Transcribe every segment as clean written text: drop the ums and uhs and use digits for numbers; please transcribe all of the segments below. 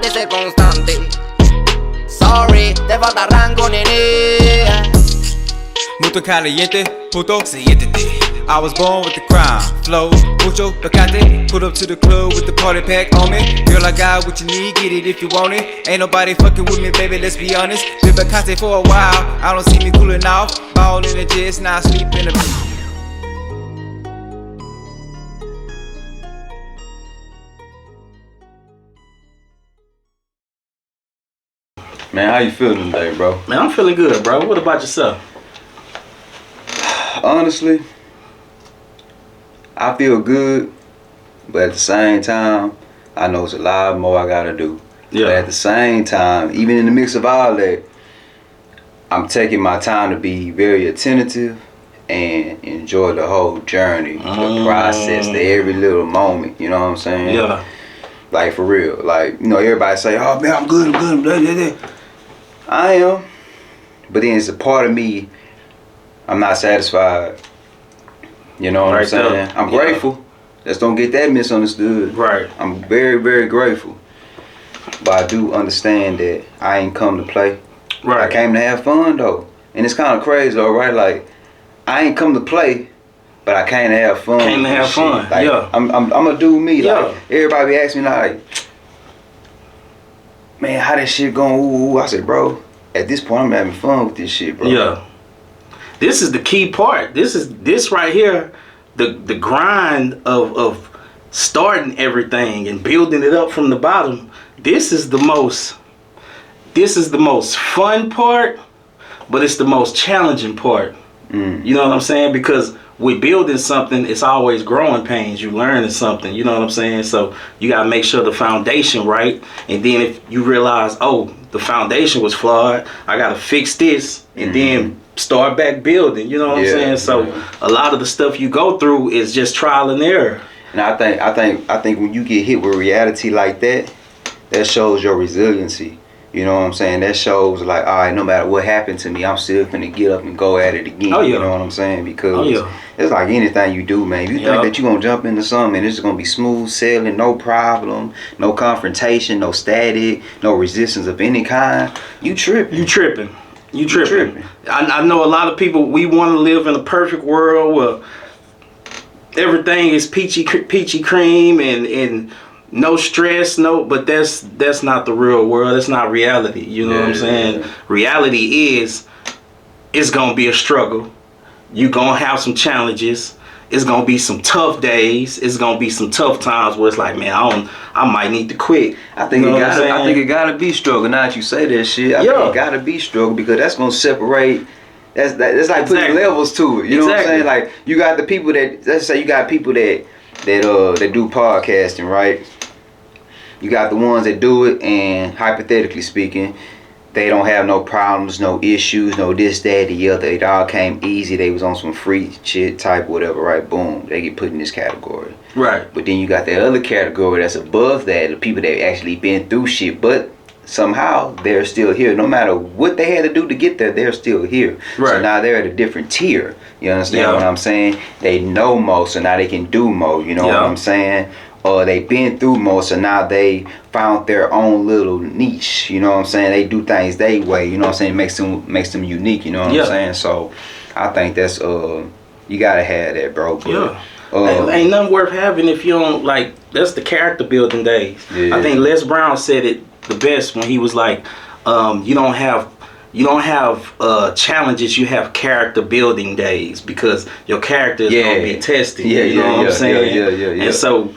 de ser constante. Sorry, te falta rango, nene. Mucho caliente, puto, siéntete. I was born with the crime flow, mucho picante. Put up to the club with the party pack on me. Girl, I got what you need, get it if you want it. Ain't nobody fucking with me, baby, let's be honest. Been picante for a while, I don't see me cooling off. Ball in the jets, now I sleep in the... Man, how you feeling today, bro? Man, I'm feeling good, bro. What about yourself? Honestly, I feel good, but at the same time, I know it's a lot more I gotta do. Yeah. But at the same time, even in the mix of all that, I'm taking my time to be very attentive and enjoy the whole journey, the process, the every little moment. You know what I'm saying? Yeah. Like, for real. Like, you know, everybody say, oh man, I'm good, blah, blah, blah. I am. But then it's a part of me, I'm not satisfied. You know what I'm saying? I'm grateful. Let's don't get that misunderstood. Right. I'm very, very grateful. But I do understand that I ain't come to play. Right. I came to have fun though. And it's kind of crazy though, right? Like, I ain't come to play, but I came to have fun. Came to have fun. Like, yeah. I'm a do me. Yeah. Like, everybody be asking me like, man, how that shit going? Ooh. I said, bro, at this point I'm having fun with this shit, bro. Yeah. This is the key part. This right here, the grind of starting everything and building it up from the bottom. This is the most fun part, but it's the most challenging part. You know what I'm saying? Because with building something, it's always growing pains. You learning something, you know what I'm saying? So you gotta make sure the foundation right. And then if you realize, oh, the foundation was flawed, I gotta fix this and then start back building, you know what I'm saying? So a lot of the stuff you go through is just trial and error. And I think when you get hit with reality like that, that shows your resiliency. You know what I'm saying? That shows like, all right, no matter what happened to me, I'm still finna get up and go at it again. Oh, yeah. You know what I'm saying? Because Oh, it's like anything you do, man. If you think that you're gonna jump into something and it's gonna be smooth sailing, no problem, no confrontation, no static, no resistance of any kind, you tripping. You tripping. I know a lot of people, we want to live in a perfect world where everything is peachy cream and no stress, but that's not the real world. That's not reality. You know what I'm saying? Reality is, it's gonna be a struggle. You gonna have some challenges. It's gonna be some tough days. It's gonna be some tough times where it's like, man, I might need to quit. I think it gotta be struggle. Now that you say that shit, I think it gotta be struggle because that's gonna separate. That's like putting levels to it. You know what I'm saying? Like, you got the people that, let's say you got people that do podcasting, right? You got the ones that do it, and hypothetically speaking, they don't have no problems, no issues, no this, that, the other. It all came easy. They was on some free shit type, whatever, right? Boom. They get put in this category. Right. But then you got that other category that's above that, the people that actually been through shit, but somehow they're still here. No matter what they had to do to get there, they're still here. Right. So now they're at a different tier. You understand what I'm saying? They know more, so now they can do more. You know what I'm saying? Or they've been through more, so now they found their own little niche. You know what I'm saying? They do things their way. You know what I'm saying? Makes them unique. You know what I'm saying? So I think that's you gotta have that, bro. But, ain't nothing worth having if you don't, like, that's the character building days. I think Les Brown said it the best when he was like, you don't have challenges, you have character building days, because your character is gonna be tested. You know what I'm saying? And so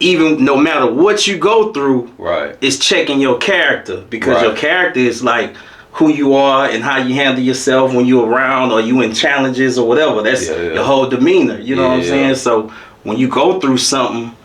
even no matter what you go through, it's checking your character, because your character is like who you are and how you handle yourself when you're around or you in challenges or whatever. That's your whole demeanor. You know what I'm saying? So when you go through something,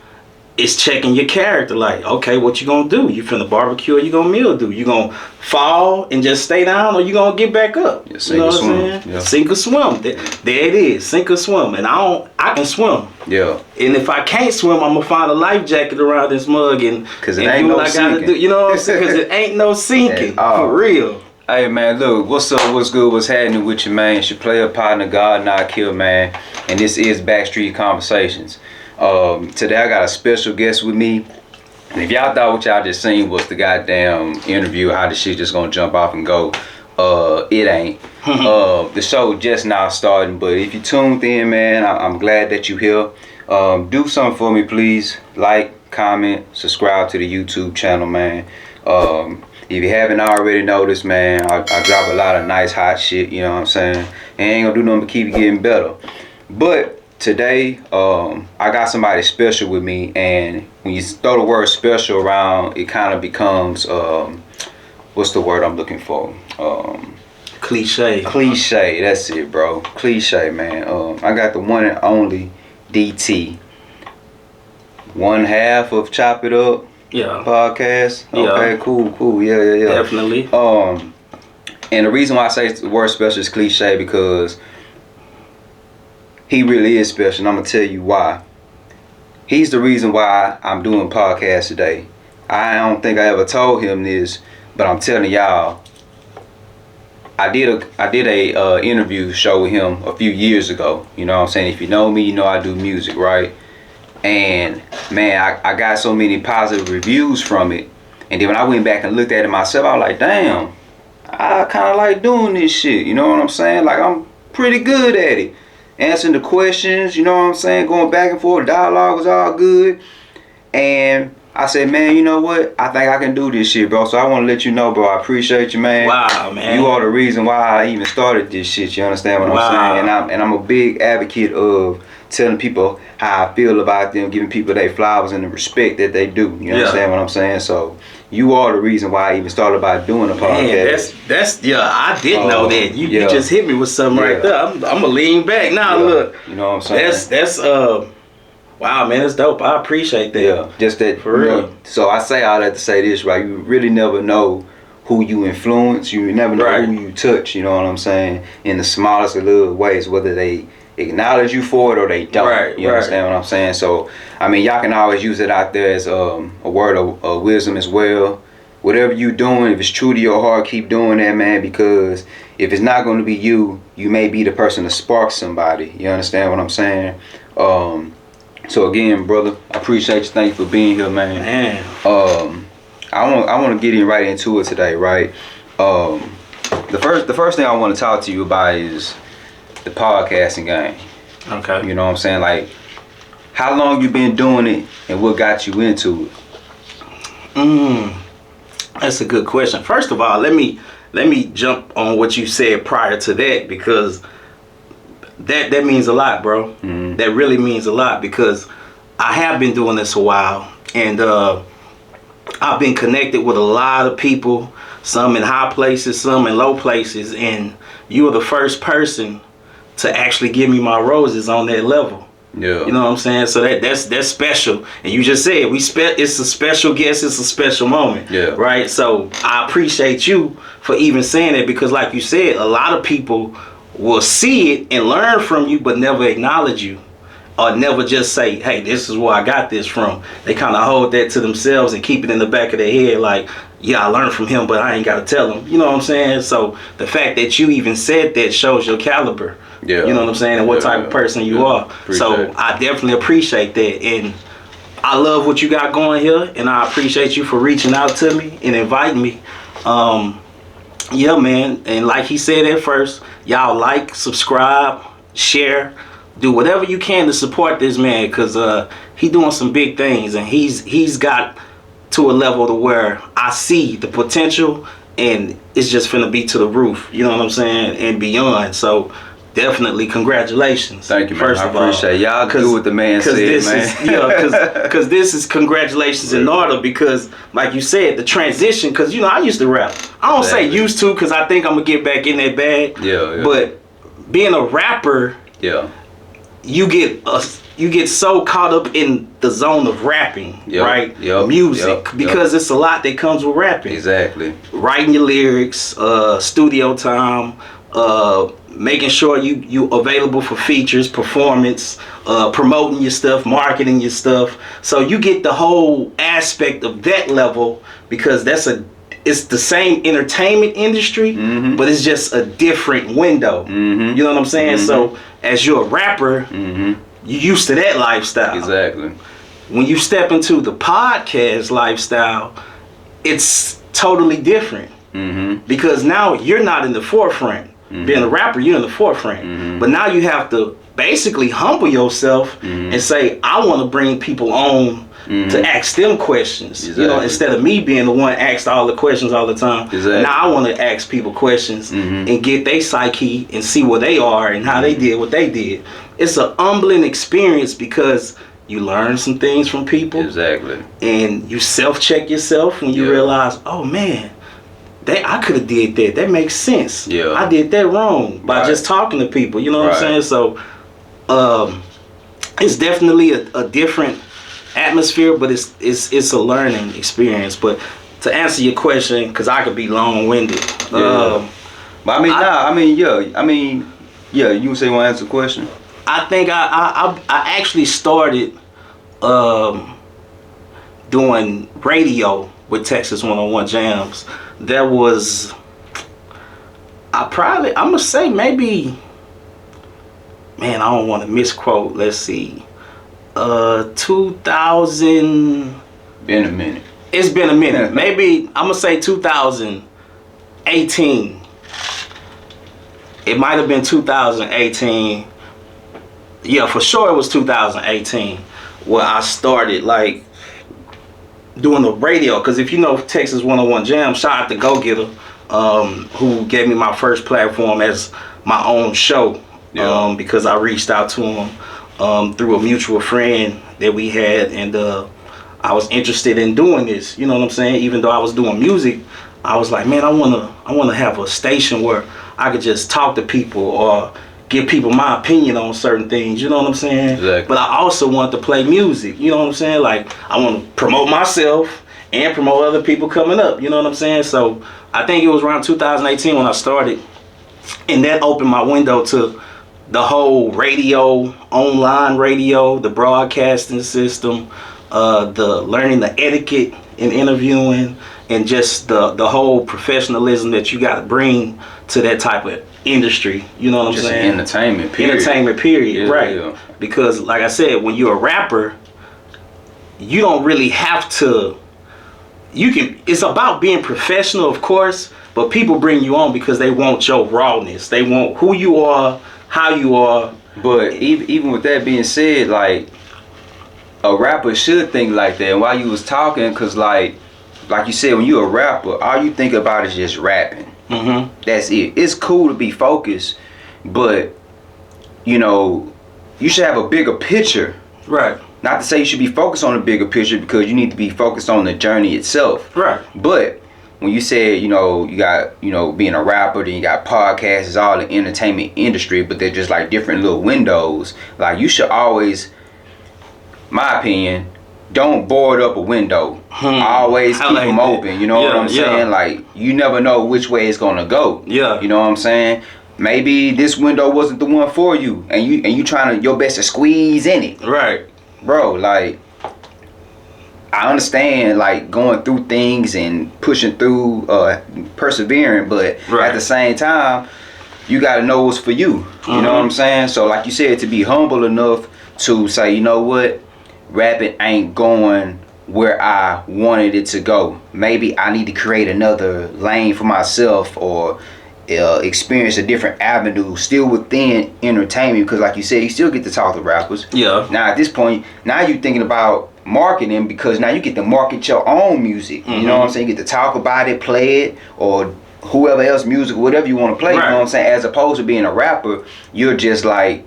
it's checking your character. Like, okay, what you gonna do? You finna barbecue or you gonna mildew? You gonna fall and just stay down, or you gonna get back up? Sink or swim. Sink or swim. There it is. Sink or swim. And I can swim. Yeah. And if I can't swim, I'm gonna find a life jacket around this mug and do what I gotta do. You know what I'm saying? Because it ain't no sinking for real. Hey man, look, what's up, what's good, what's happening with you, man? It's your player partner, God Not Kill, man. And this is Backstreet Conversations. Today I got a special guest with me. And if y'all thought what y'all just seen was the goddamn interview, how the shit just gonna jump off and go, it ain't. The show just now starting, but if you tuned in, man, I'm glad that you here. Do something for me, please. Like, comment, subscribe to the YouTube channel, man. If you haven't already noticed, man, I drop a lot of nice hot shit, you know what I'm saying? And ain't gonna do nothing but keep getting better. But today, I got somebody special with me, and when you throw the word special around, it kind of becomes, what's the word I'm looking for? Cliche. Cliche, that's it, bro. Cliche, man. I got the one and only DT. One half of Chop It Up podcast. Okay, cool. Yeah. Definitely. And the reason why I say the word special is cliche because he really is special, and I'm gonna tell you why. He's the reason why I'm doing podcasts today. I don't think I ever told him this, but I'm telling y'all, I did a interview show with him a few years ago. You know what I'm saying? If you know me, you know I do music, right? And man, I got so many positive reviews from it. And then when I went back and looked at it myself, I was like, damn, I kind of like doing this shit. You know what I'm saying? Like, I'm pretty good at it. Answering the questions, you know what I'm saying? Going back and forth, dialogue was all good. And I said, man, you know what? I think I can do this shit, bro. So I want to let you know, bro, I appreciate you, man. Wow, man. You are the reason why I even started this shit. You understand what I'm saying? And I'm a big advocate of telling people how I feel about them, giving people their flowers and the respect that they do. You understand what I'm saying? So you are the reason why I even started by doing a podcast. Man, that's I didn't know that. You just hit me with something right there. I'm gonna lean back now. Look, you know what I'm saying? That's wow, man, that's dope. I appreciate that. Yeah, just that for real. So I say all that to say this, right? You really never know who you influence. You never know who you touch. You know what I'm saying? In the smallest of little ways, whether they acknowledge you for it or they don't. You understand what I'm saying? So I mean, y'all can always use it out there as a word of wisdom as well. Whatever you doing, if it's true to your heart, keep doing that, man, because if it's not going to be you, you may be the person to spark somebody. You understand what I'm saying? So again, brother, I appreciate you. Thank you for being here, man. I want to get in right into it today, right? The first thing I want to talk to you about is the podcasting game. Okay. You know what I'm saying? Like, how long you been doing it, and what got you into it? That's a good question. First of all, let me jump on what you said prior to that, because that means a lot, bro. That really means a lot, because I have been doing this a while, and I've been connected with a lot of people, some in high places, some in low places, and you were the first person to actually give me my roses on that level. Yeah. You know what I'm saying? So that's special. And you just said it's a special guest, it's a special moment. Yeah. Right? So I appreciate you for even saying that, because like you said, a lot of people will see it and learn from you but never acknowledge you, or never just say, hey, this is where I got this from. They kind of hold that to themselves and keep it in the back of their head like, yeah, I learned from him, but I ain't got to tell him. You know what I'm saying? So the fact that you even said that shows your caliber. Yeah. You know what I'm saying? And what type of person you are. So I definitely appreciate that. And I love what you got going here. And I appreciate you for reaching out to me and inviting me. Yeah, man. And like he said at first, y'all like, subscribe, share, do whatever you can to support this man, because he doing some big things, and he's got to a level to where I see the potential, and it's just finna be to the roof. You know what I'm saying? And beyond. So definitely congratulations. Thank you, man. First of all, I appreciate y'all do what the man said, man. Because this is congratulations in order, because like you said, the transition, because you know I used to rap. I don't say used to, because I think I'm gonna get back in that bag. Yeah. But being a rapper, you get so caught up in the zone of rapping, right? Music, because it's a lot that comes with rapping. Exactly. Writing your lyrics, studio time, making sure you available for features, performance, promoting your stuff, marketing your stuff. So you get the whole aspect of that level, because it's the same entertainment industry, but it's just a different window. You know what I'm saying? So as you're a rapper, you're used to that lifestyle. Exactly. when you step into the podcast lifestyle, it's totally different. Because now you're not in the forefront. Being a rapper, you're in the forefront. But now you have to basically humble yourself and say, I want to bring people on to ask them questions. You know, instead of me being the one asked all the questions all the time. Now I want to ask people questions and get their psyche and see where they are and how they did what they did. It's an humbling experience because you learn some things from people. And you self-check yourself when you realize, oh man, I could have did that. That makes sense. I did that wrong by just talking to people. You know what I'm saying? So it's definitely a different atmosphere, but it's a learning experience. But to answer your question, because I could be long-winded. But you say you want to answer the question? I think I actually started doing radio with Texas 101 Jams. That was, I'm gonna say maybe, man, I don't want to misquote. Let's see, 2000. Been a minute. It's been a minute. Maybe I'm gonna say 2018. It might have been 2018. Yeah, for sure it was 2018 where I started like doing the radio. Because if you know Texas 101 Jam, shout out to Go Getter, who gave me my first platform as my own show. Because I reached out to him through a mutual friend that we had, and I was interested in doing this. You know what I'm saying? Even though I was doing music, I was like, man, I wanna have a station where I could just talk to people or give people my opinion on certain things, you know what I'm saying? But I also want to play music, you know what I'm saying? Like, I want to promote myself and promote other people coming up, you know what I'm saying? So I think it was around 2018 when I started, and that opened my window to the whole radio, online radio, the broadcasting system, the learning the etiquette in interviewing, and just the whole professionalism that you got to bring to that type of industry, you know what I'm saying? Entertainment period. Right. Because like I said, when you're a rapper, you don't really have to, it's about being professional, of course, but people bring you on because they want your rawness. They want who you are, how you are. But even with that being said, like, a rapper should think like that. And while you was talking, because like you said, when you're a rapper, all you think about is just rapping. That's it. It's cool to be focused, but you know, you should have a bigger picture. Right. Not to say you should be focused on the bigger picture, because you need to be focused on the journey itself. Right. But when you said, you know, you got, you know, being a rapper, then you got podcasts, it's all the entertainment industry, but they're just like different little windows. Like, you should always, my opinion, don't board up a window. Always keep them open. You know what I'm saying? Like, you never know which way it's gonna go. You know what I'm saying? Maybe this window wasn't the one for you, and you trying to your best to squeeze in it. Right. Bro, like, I understand like going through things and pushing through, persevering, but at the same time, you gotta know what's for you. You know what I'm saying? So like you said, to be humble enough to say, you know what, rapping ain't going where I wanted it to go. Maybe I need to create another lane for myself, or experience a different avenue still within entertainment, because like you said, you still get to talk to rappers. Now at this point, now you're thinking about marketing, because now you get to market your own music. You know what I'm saying? You get to talk about it, play it, or whoever else music, whatever you want to play. You know what I'm saying? As opposed to being a rapper, you're just like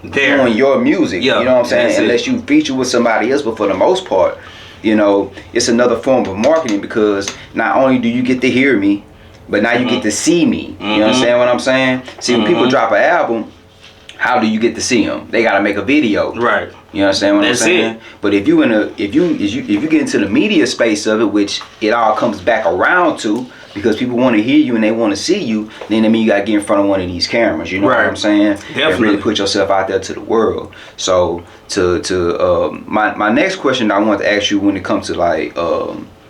doing your music. You know what I'm saying? Unless you feature with somebody else, but for the most part, you know, it's another form of marketing, because not only do you get to hear me, but now you get to see me. You understand what I'm saying? See, when people drop an album, how do you get to see them? They gotta make a video. Right. You understand what I'm saying? But if you if you get into the media space of it, which it all comes back around to, because people want to hear you and they want to see you, then I mean, you gotta get in front of one of these cameras. You know what I'm saying? Definitely. And really put yourself out there to the world. So my next question I want to ask you, when it comes to like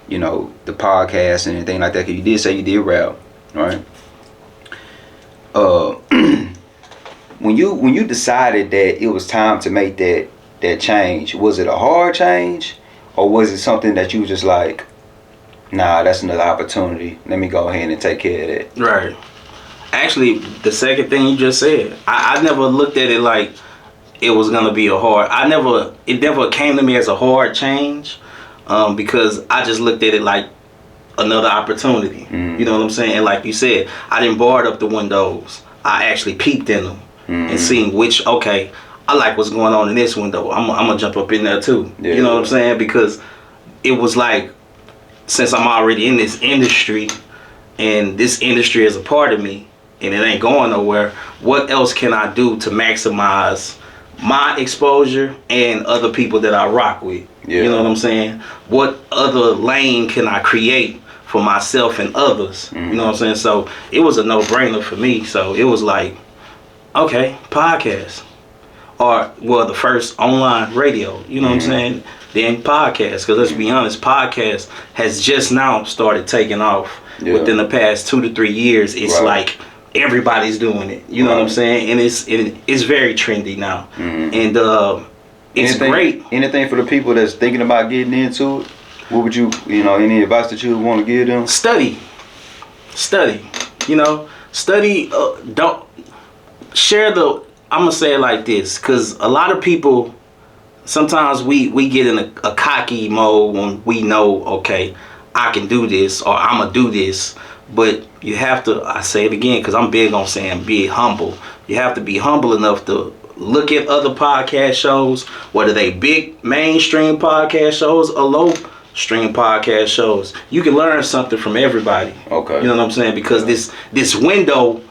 you know, the podcast and anything like that, because you did say you did rap, right? When you decided that it was time to make that that change? Was it a hard change, or was it something that you was just like, nah, that's another opportunity, let me go ahead and take care of that? Right. Actually, the second thing you just said, I never looked at it like it was gonna be a hard. It never came to me as a hard change, because I just looked at it like another opportunity. You know what I'm saying? And like you said, I didn't board up the windows. I actually peeped in them and seen which, okay, I like what's going on in this window. I'm gonna jump up in there too. Yeah, you know what I'm saying? Because it was like, since I'm already in this industry and this industry is a part of me and it ain't going nowhere, what else can I do to maximize my exposure and other people that I rock with? You know what I'm saying? What other lane can I create for myself and others? You know what I'm saying? So it was a no-brainer for me. So it was like, okay, podcast. Or, well, the first online radio, you know what I'm saying? Then podcast, because let's be honest, podcast has just now started taking off. Within the past 2 to 3 years. It's like everybody's doing it, you know what I'm saying? And it's very trendy now. And it's great. Anything for the people that's thinking about getting into it? What would you know, any advice that you would want to give them? Study, you know, study. Don't share the, I'm gonna say it like this, because a lot of people, sometimes we get in a cocky mode when we know, okay, I can do this, or I'm gonna do this. But you have to, I say it again because I'm big on saying be humble. You have to be humble enough to look at other podcast shows, whether they big mainstream podcast shows or low stream podcast shows. You can learn something from everybody. Okay. You know what I'm saying? Because this window,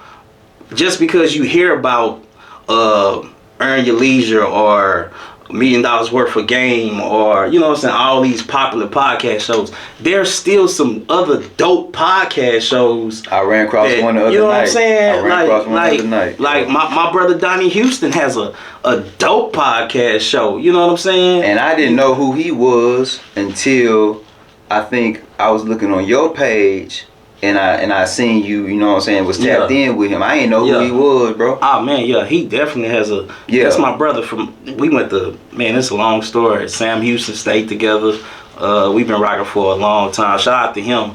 just because you hear about Earn Your Leisure or $1 Million Worth of Game, or you know what I'm saying, all these popular podcast shows, there's still some other dope podcast shows. I ran across one the other night. You know what I'm saying? I ran across one the other night. Like my brother Donnie Houston has a dope podcast show. You know what I'm saying? And I didn't know who he was until I think I was looking on your page. And I seen you know what I'm saying, was tapped in with him. I didn't know who he was, bro. Oh man, he definitely has a. That's my brother from. We went to, man, it's a long story. Sam Houston stayed together. We've been rocking for a long time. Shout out to him.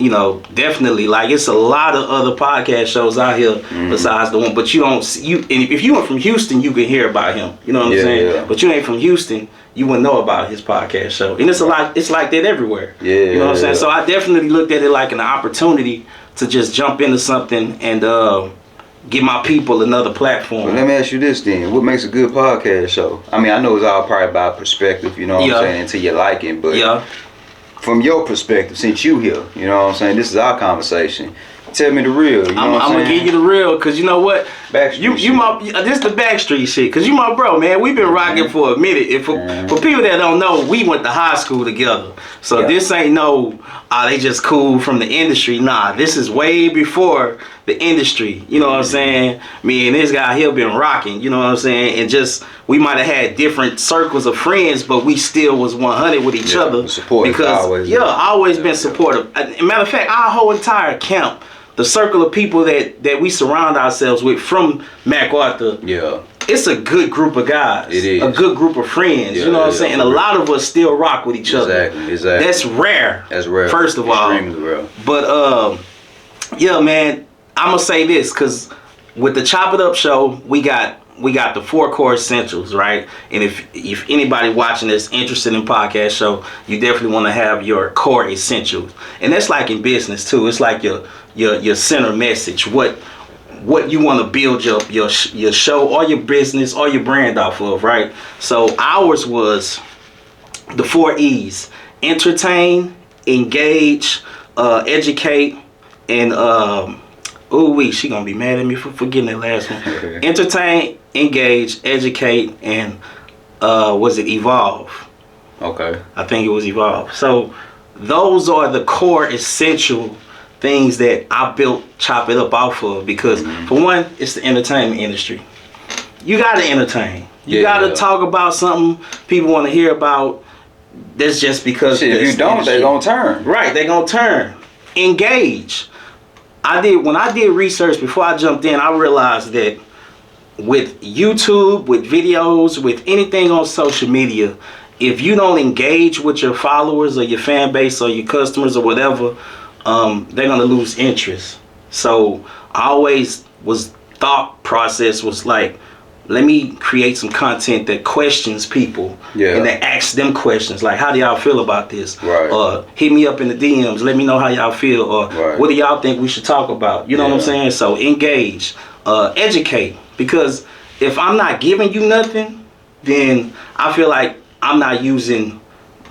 You know, definitely, like, it's a lot of other podcast shows out here besides the one. But you don't. And if you were from Houston, you can hear about him. You know what I'm saying? Yeah. But you ain't from Houston, you wouldn't know about his podcast show. And it's a lot. It's like that everywhere. You know what I'm saying? So I definitely looked at it like an opportunity to just jump into something and give my people another platform. Well, let me ask you this then: what makes a good podcast show? I mean, I know it's all probably about perspective. You know what I'm saying? To your liking, but from your perspective, since you here, you know what I'm saying, this is our conversation. Tell me the real. You know I'm gonna give you the real, cause you know what? This the Backstreet shit. Cause you my bro, man. We've been rocking for a minute. And for people that don't know, we went to high school together. So this ain't they just cool from the industry. Nah, this is way before the industry. You know what I'm saying? Me and this guy here been rocking. You know what I'm saying? And just we might have had different circles of friends, but we still was 100 with each other. Supportive. Because always been supportive. Matter of fact, our whole entire camp, the circle of people that we surround ourselves with from MacArthur, it's a good group of guys. It is. A good group of friends. You know what I'm saying? And a lot of us still rock with each other. Exactly. That's rare. First of all. Extremely rare. But man, I'm gonna say this, because with the Chop It Up show, we got the 4 core essentials, right? And if anybody watching this interested in podcast show, you definitely want to have your core essentials. And that's like in business too. It's like your center message, what you want to build your show or your business or your brand off of, right? So ours was the 4 E's: entertain, engage, educate, and she gonna be mad at me for forgetting that last one. Entertain, engage, educate, and was it evolve? Okay. I think it was evolve. So those are the core essential things that I built Chop It Up off of, because for one, it's the entertainment industry. You gotta entertain. You gotta talk about something people want to hear about. That's just because if you don't, they're gonna turn. Right, they're gonna turn. Engage. When I did research before I jumped in, I realized that with YouTube, with videos, with anything on social media, if you don't engage with your followers or your fan base or your customers or whatever, they're gonna lose interest. So I always thought process was like, let me create some content that questions people, and that asks them questions like, how do y'all feel about this? Right. Or hit me up in the DMs, let me know how y'all feel, or what do y'all think we should talk about? You know what I'm saying? So engage, educate, because if I'm not giving you nothing, then I feel like I'm not using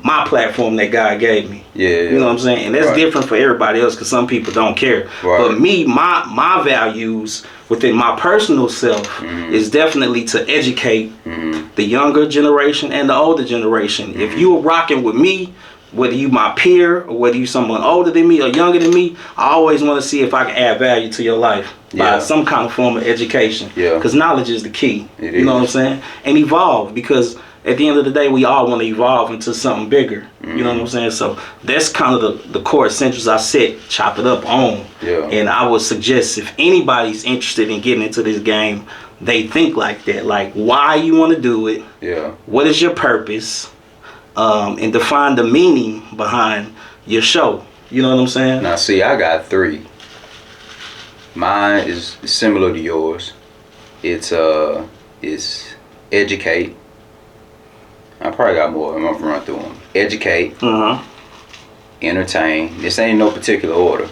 my platform that God gave me. You know what I'm saying? And that's different for everybody else, because some people don't care. But me, my values within my personal self is definitely to educate the younger generation and the older generation. If you are rocking with me, whether you my peer or whether you someone older than me or younger than me, I always want to see if I can add value to your life by some kind of form of education. Because knowledge is the key. You know what I'm saying? And evolve, because at the end of the day, we all want to evolve into something bigger. You know what I'm saying? So that's kind of the core essentials I chop it up on. And I would suggest, if anybody's interested in getting into this game, they think like that. Like, why you want to do it? What is your purpose? And define the meaning behind your show. You know what I'm saying? Now, see, I got 3. Mine is similar to yours. It's educate. I probably got more. I'm gonna run through them. Educate, entertain. This ain't no particular order.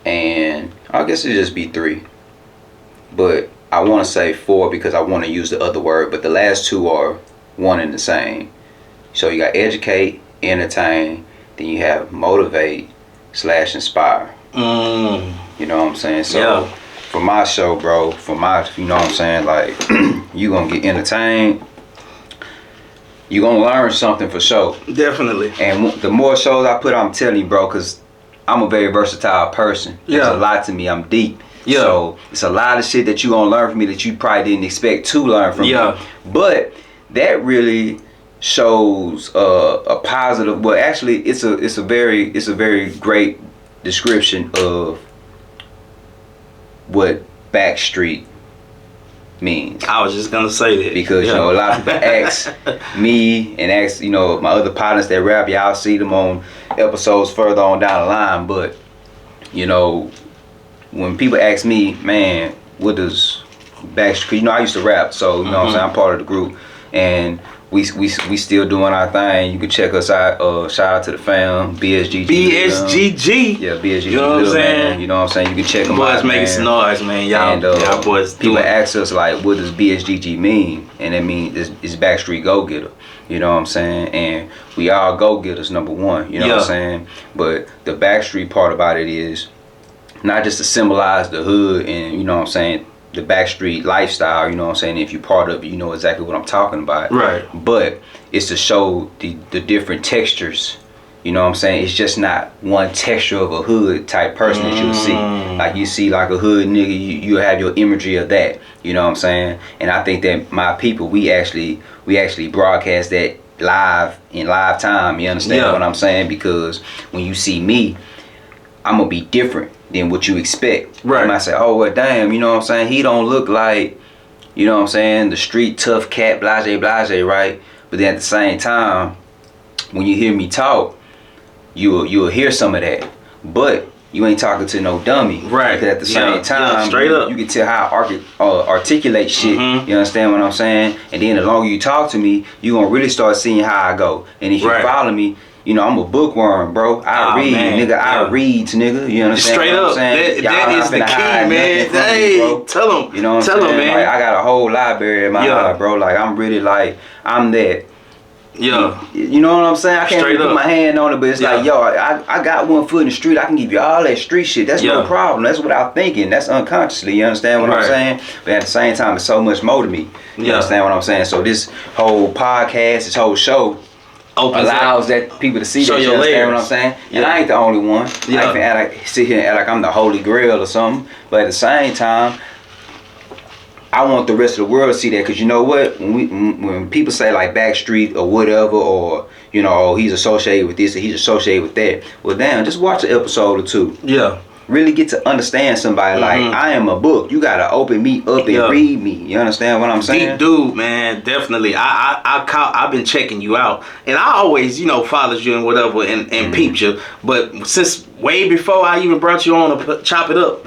And I guess it just be 3. But I want to say 4 because I want to use the other word. But the last 2 are one and the same. So you got educate, entertain. Then you have motivate / inspire. You know what I'm saying? So for my show, bro, you know what I'm saying, like, you gonna get entertained, you gonna learn something for sure. Definitely. And the more shows I put, I'm telling you, bro, because I'm a very versatile person. There's a lot to me. I'm deep. So it's a lot of shit that you gonna learn from me that you probably didn't expect to learn from me. But that really shows a positive. Well, actually, it's a very great description of what backstreet means. I was just gonna say that, because you know, a lot of people ask me and ask, you know, my other partners that rap. Y'all see them on episodes further on down the line. But you know, when people ask me, man, what does backstreet? You know, I used to rap, so you know what I'm saying, I'm part of the group, and we still doing our thing. You can check us out. Shout out to the fam, BSGG. Yeah, BSGG. You know what I'm saying? Man. You know what I'm saying? You can check them boys out. Boys making some noise, man. Y'all boys. People ask us like, what does BSGG mean? And it means it's Backstreet Go Getter. You know what I'm saying? And we all go getters, number one. You know what I'm saying? But the Backstreet part about it is not just to symbolize the hood and, you know what I'm saying, the backstreet lifestyle, you know what I'm saying, if you're part of it, you know exactly what I'm talking about. Right. But it's to show the different textures, you know what I'm saying. It's just not one texture of a hood type person that you'll see. Like you see like a hood nigga, you have your imagery of that, you know what I'm saying. And I think that my people, we actually broadcast that live in live time, you understand what I'm saying? Because when you see me, I'm gonna be different than what you expect. Right. You might say, oh well, damn, you know what I'm saying, he don't look like, you know what I'm saying, the street tough cat, blase, right? But then at the same time, when you hear me talk, you'll hear some of that. But you ain't talking to no dummy. Right. Because at the same time, straight up, you can tell how I articulate shit. You understand what I'm saying? And then the longer you talk to me, you gonna really start seeing how I go. And if you follow me, you know, I'm a bookworm, bro. I read, nigga. I read, nigga. You understand straight what I'm up. saying? That is the key, man. Hey, tell them. You know what I'm saying? Man. Like, I got a whole library in my eye, bro. Like, I'm really like, I'm that. You know what I'm saying? I can't really put my hand on it, but it's like, yo, I got one foot in the street. I can give you all that street shit. That's no problem. That's without thinking. That's unconsciously. You understand what I'm saying? But at the same time, it's so much more to me. You understand what I'm saying? So this whole podcast, this whole show, allows that people to see that. You understand what I'm saying? And I ain't the only one. I ain't sit here and act like I'm the holy grail or something. But at the same time, I want the rest of the world to see that, because you know what? When people say like Backstreet or whatever, or you know, oh, he's associated with this or he's associated with that, well, damn, just watch an episode or two. really get to understand somebody. Like, I am a book. You gotta open me up and read me. You understand what I'm saying? Deep dude, man, definitely. I've been checking you out, and I always, you know, followed you and whatever, and peeped you. But since way before I even brought you on to chop it up,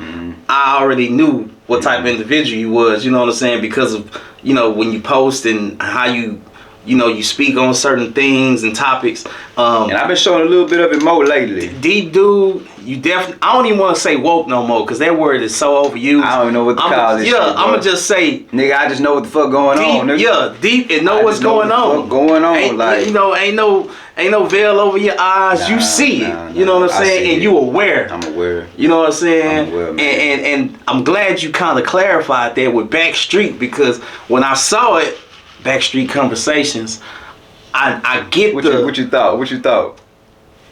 I already knew what type of individual you was. You know what I'm saying? Because of, you know, when you post and how you know, you speak on certain things and topics. And I've been showing a little bit of it more lately. Deep dude, you definitely. I don't even want to say woke no more because that word is so overused. I don't even know what to call this. Yeah, I'm gonna just say, nigga, I just know what the fuck going on. Nigga. Yeah, deep and know what's going on. Ain't, like, you know, ain't no veil over your eyes. Nah, you see it. You know what I'm saying, and you aware. I'm aware. You know what I'm saying. I'm aware, man. And I'm glad you kind of clarified that with Backstreet, because when I saw it, Backstreet Conversations, I get what you thought.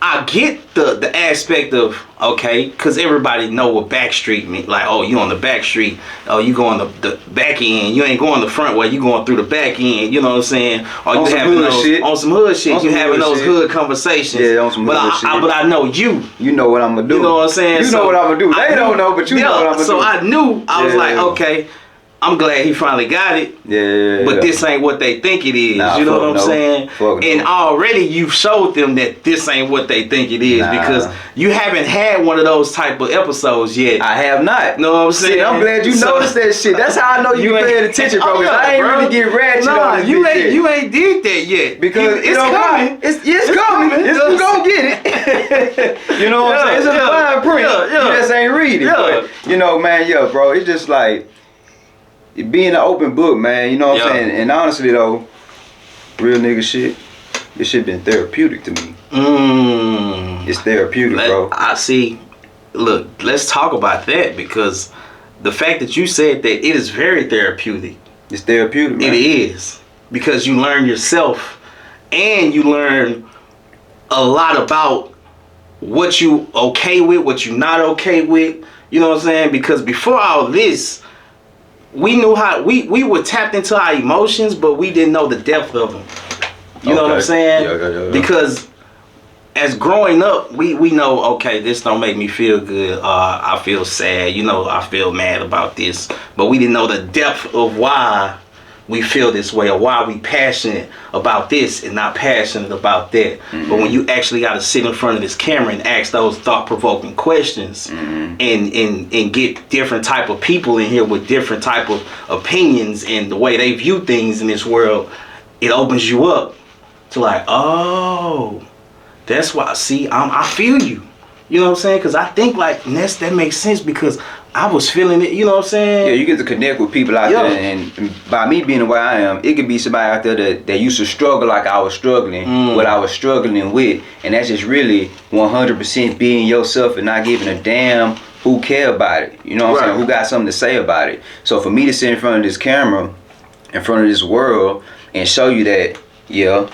I get the aspect of, okay, because everybody know what backstreet mean. Like, oh, you on the back street. Oh, you going the back end. You ain't going the front way. You going through the back end. You know what I'm saying? Or on you some having hood those shit. On some hood shit. You having those hood conversations. Yeah, on some hood shit. But I know you. You know what I'm gonna do. You know what I'm saying? You know what I'm gonna do. They don't know, but you know what I'm gonna do. So I knew. I was like, okay, I'm glad he finally got it. Yeah. But this ain't what they think it is. Nah, you know what I'm saying? And no. already you've showed them that this ain't what they think it is, because you haven't had one of those type of episodes yet. I have not. Know what I'm saying? See, I'm glad you noticed that shit. That's how I know you paying attention, bro. Because I ain't really get ratchet on this shit. You ain't did that yet. Because it's coming. It's coming. You gonna get it. You know what I'm saying? It's in the fine print. You just ain't read it. But, you know, man, bro, it's just like being an open book, man. You know what I'm saying? And honestly, though, real nigga shit, this shit been therapeutic to me. It's therapeutic, bro. I see. Look, let's talk about that, because the fact that you said that it is very therapeutic. It's therapeutic, man. It is. Because you learn yourself, and you learn a lot about what you okay with, what you not okay with. You know what I'm saying? Because before all this, we knew how we were tapped into our emotions, but we didn't know the depth of them. You know what I'm saying? Yeah. Because as growing up, we know, okay, this don't make me feel good. I feel sad. You know, I feel mad about this. But we didn't know the depth of why we feel this way, or why we passionate about this and not passionate about that. But when you actually got to sit in front of this camera and ask those thought-provoking questions, and get different type of people in here with different type of opinions and the way they view things in this world, it opens you up to like, oh, that's why. See, I feel you. You know what I'm saying? Because I think like that makes sense, because I was feeling it. You know what I'm saying? Yeah, you get to connect with people out there, and by me being the way I am, it could be somebody out there that used to struggle like I was struggling, what I was struggling with, and that's just really 100% being yourself and not giving a damn who care about it. You know what I'm saying? Who got something to say about it? So for me to sit in front of this camera, in front of this world, and show you that, yeah,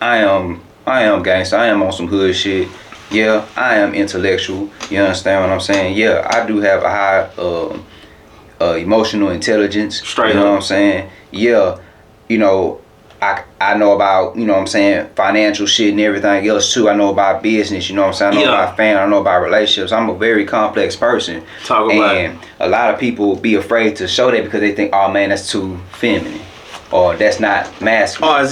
I am gangsta. I am on some hood shit. Yeah, I am intellectual. You understand what I'm saying? Yeah, I do have a high emotional intelligence. Straight you know up. what I'm saying? Yeah, you know, I know about, you know what I'm saying, financial shit and everything else too. I know about business, you know what I'm saying? I know about family, I know about relationships. I'm a very complex person. And a lot of people be afraid to show that because they think, oh man, that's too feminine, or that's not masculine.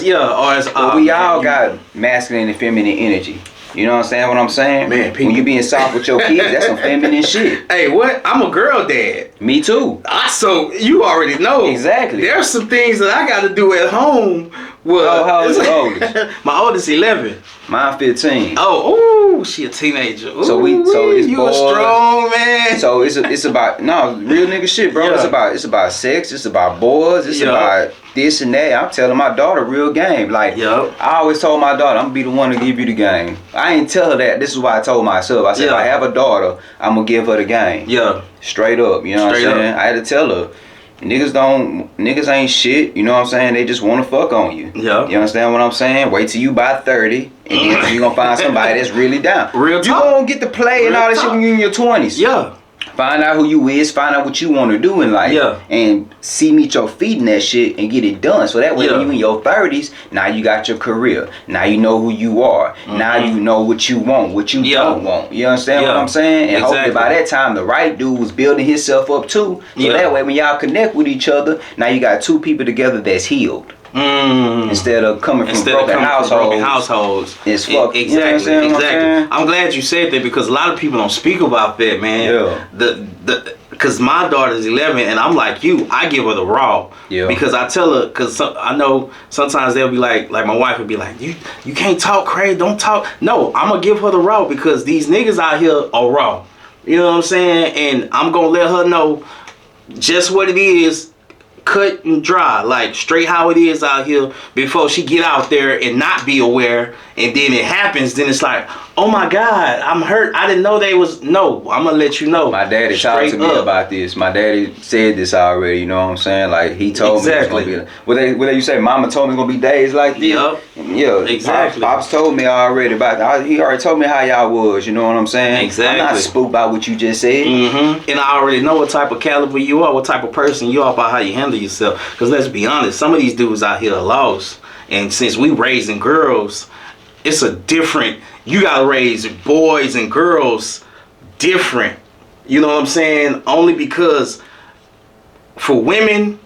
But we all got masculine and feminine energy. You know what I'm saying? What I'm saying? Man, when you being soft with your kids, that's some feminine shit. Hey, what? I'm a girl dad. Me too. So you already know. Exactly. There's some things that I got to do at home. Well, how old is your oldest? My oldest 11. Mine 15. Oh, she a teenager. Ooh, so it's you boys. A strong man. So it's about real nigga shit, bro. Yeah. It's about sex. It's about boys. It's about this and that. I'm telling my daughter real game. Like I always told my daughter, I'm gonna be the one to give you the game. I ain't tell her that. This is why I told myself. I said if I have a daughter, I'm gonna give her the game. Yeah. Straight up. You know what I'm saying? I had to tell her. Niggas ain't shit, you know what I'm saying? They just wanna fuck on you. Yeah. You understand what I'm saying? Wait till you by 30 and then you gonna find somebody that's really down. Real talk. You gonna get to play and all that shit when you in your 20s. Yeah. Find out who you is, find out what you want to do in life. Yeah. And meet your feet in that shit and get it done. So that way when you in your 30s, now you got your career. Now you know who you are. Now you know what you want, what you don't want. You understand what I'm saying? And hopefully by that time the right dude was building himself up too. So that way when y'all connect with each other, now you got two people together that's healed. Instead of coming from broken households. It's fucked. Exactly. You know exactly. I'm glad you said that because a lot of people don't speak about that, man. Yeah. Because my daughter's 11 and I'm like you, I give her the raw. Yeah. Because I tell her, because I know sometimes they'll be like my wife would be like, you can't talk crazy, don't talk. No, I'm going to give her the raw because these niggas out here are raw. You know what I'm saying? And I'm going to let her know just what it is. Cut and dry, like straight how it is out here before she get out there and not be aware, and then it happens, then it's like, oh my God, I'm hurt, I didn't know they was. No, I'm gonna let you know. My daddy talked to me about this. My daddy said this already, you know what I'm saying? Like he told me it's gonna be what you say, mama told me it's gonna be days like this. Yeah, exactly. Pops told me already about that. He already told me how y'all was, you know what I'm saying? Exactly. I'm not spooked by what you just said. And I already know what type of caliber you are, what type of person you are, by how you handle yourself. Because let's be honest, some of these dudes out here are lost, and since we raising girls, it's a different, you gotta raise boys and girls different, you know what I'm saying? Only because for women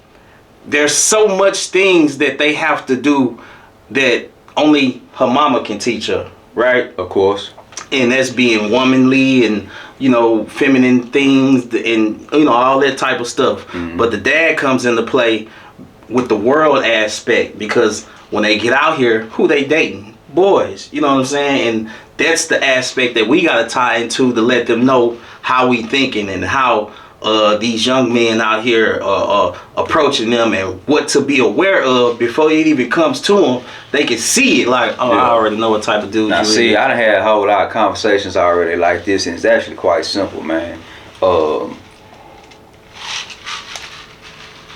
there's so much things that they have to do that only her mama can teach her, right? Of course. And that's being womanly and, you know, feminine things and, you know, all that type of stuff. But the dad comes into play with the world aspect, because when they get out here, who they dating? Boys, you know what I'm saying? And that's the aspect that we got to tie into to let them know how we thinking and how these young men out here approaching them and what to be aware of before it even comes to them. They can see it like, oh, I already know what type of dude you is. I done had a whole lot of conversations already like this, and it's actually quite simple, man.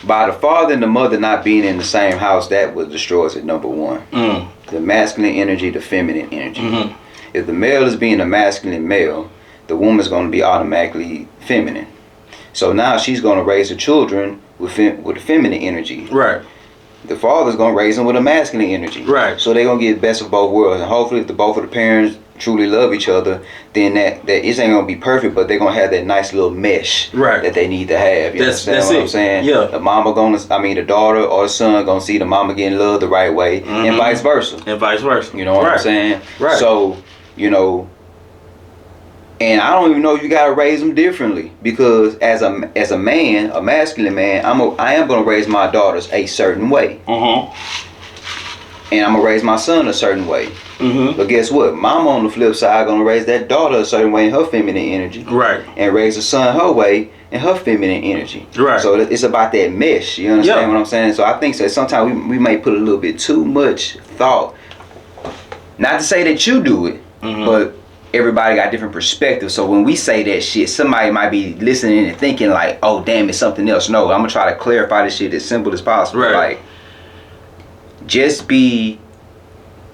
By the father and the mother not being in the same house, that what destroys it, number one. The masculine energy, the feminine energy. If the male is being a masculine male, the woman's going to be automatically feminine. So now she's going to raise her children with the feminine energy. Right. The father's going to raise them with a masculine energy. Right. So they're going to get the best of both worlds. And hopefully if both of the parents truly love each other, then that it ain't going to be perfect, but they're going to have that nice little mesh that they need to have. You understand what I'm saying? Yeah. The the daughter or the son going to see the mama getting loved the right way, and vice versa. You know what I'm saying? Right. So, you know, and I don't even know you gotta raise them differently, because as a man, a masculine man, I am gonna raise my daughters a certain way, and I'm gonna raise my son a certain way. But guess what? Mama on the flip side gonna raise that daughter a certain way in her feminine energy, right? And raise the son her way in her feminine energy, right? So it's about that mesh. You understand what I'm saying? So I think that sometimes we may put a little bit too much thought. Not to say that you do it, but everybody got different perspectives. So when we say that shit, somebody might be listening and thinking like, oh damn, it's something else. No, I'm gonna try to clarify this shit as simple as possible. Right. Like, just be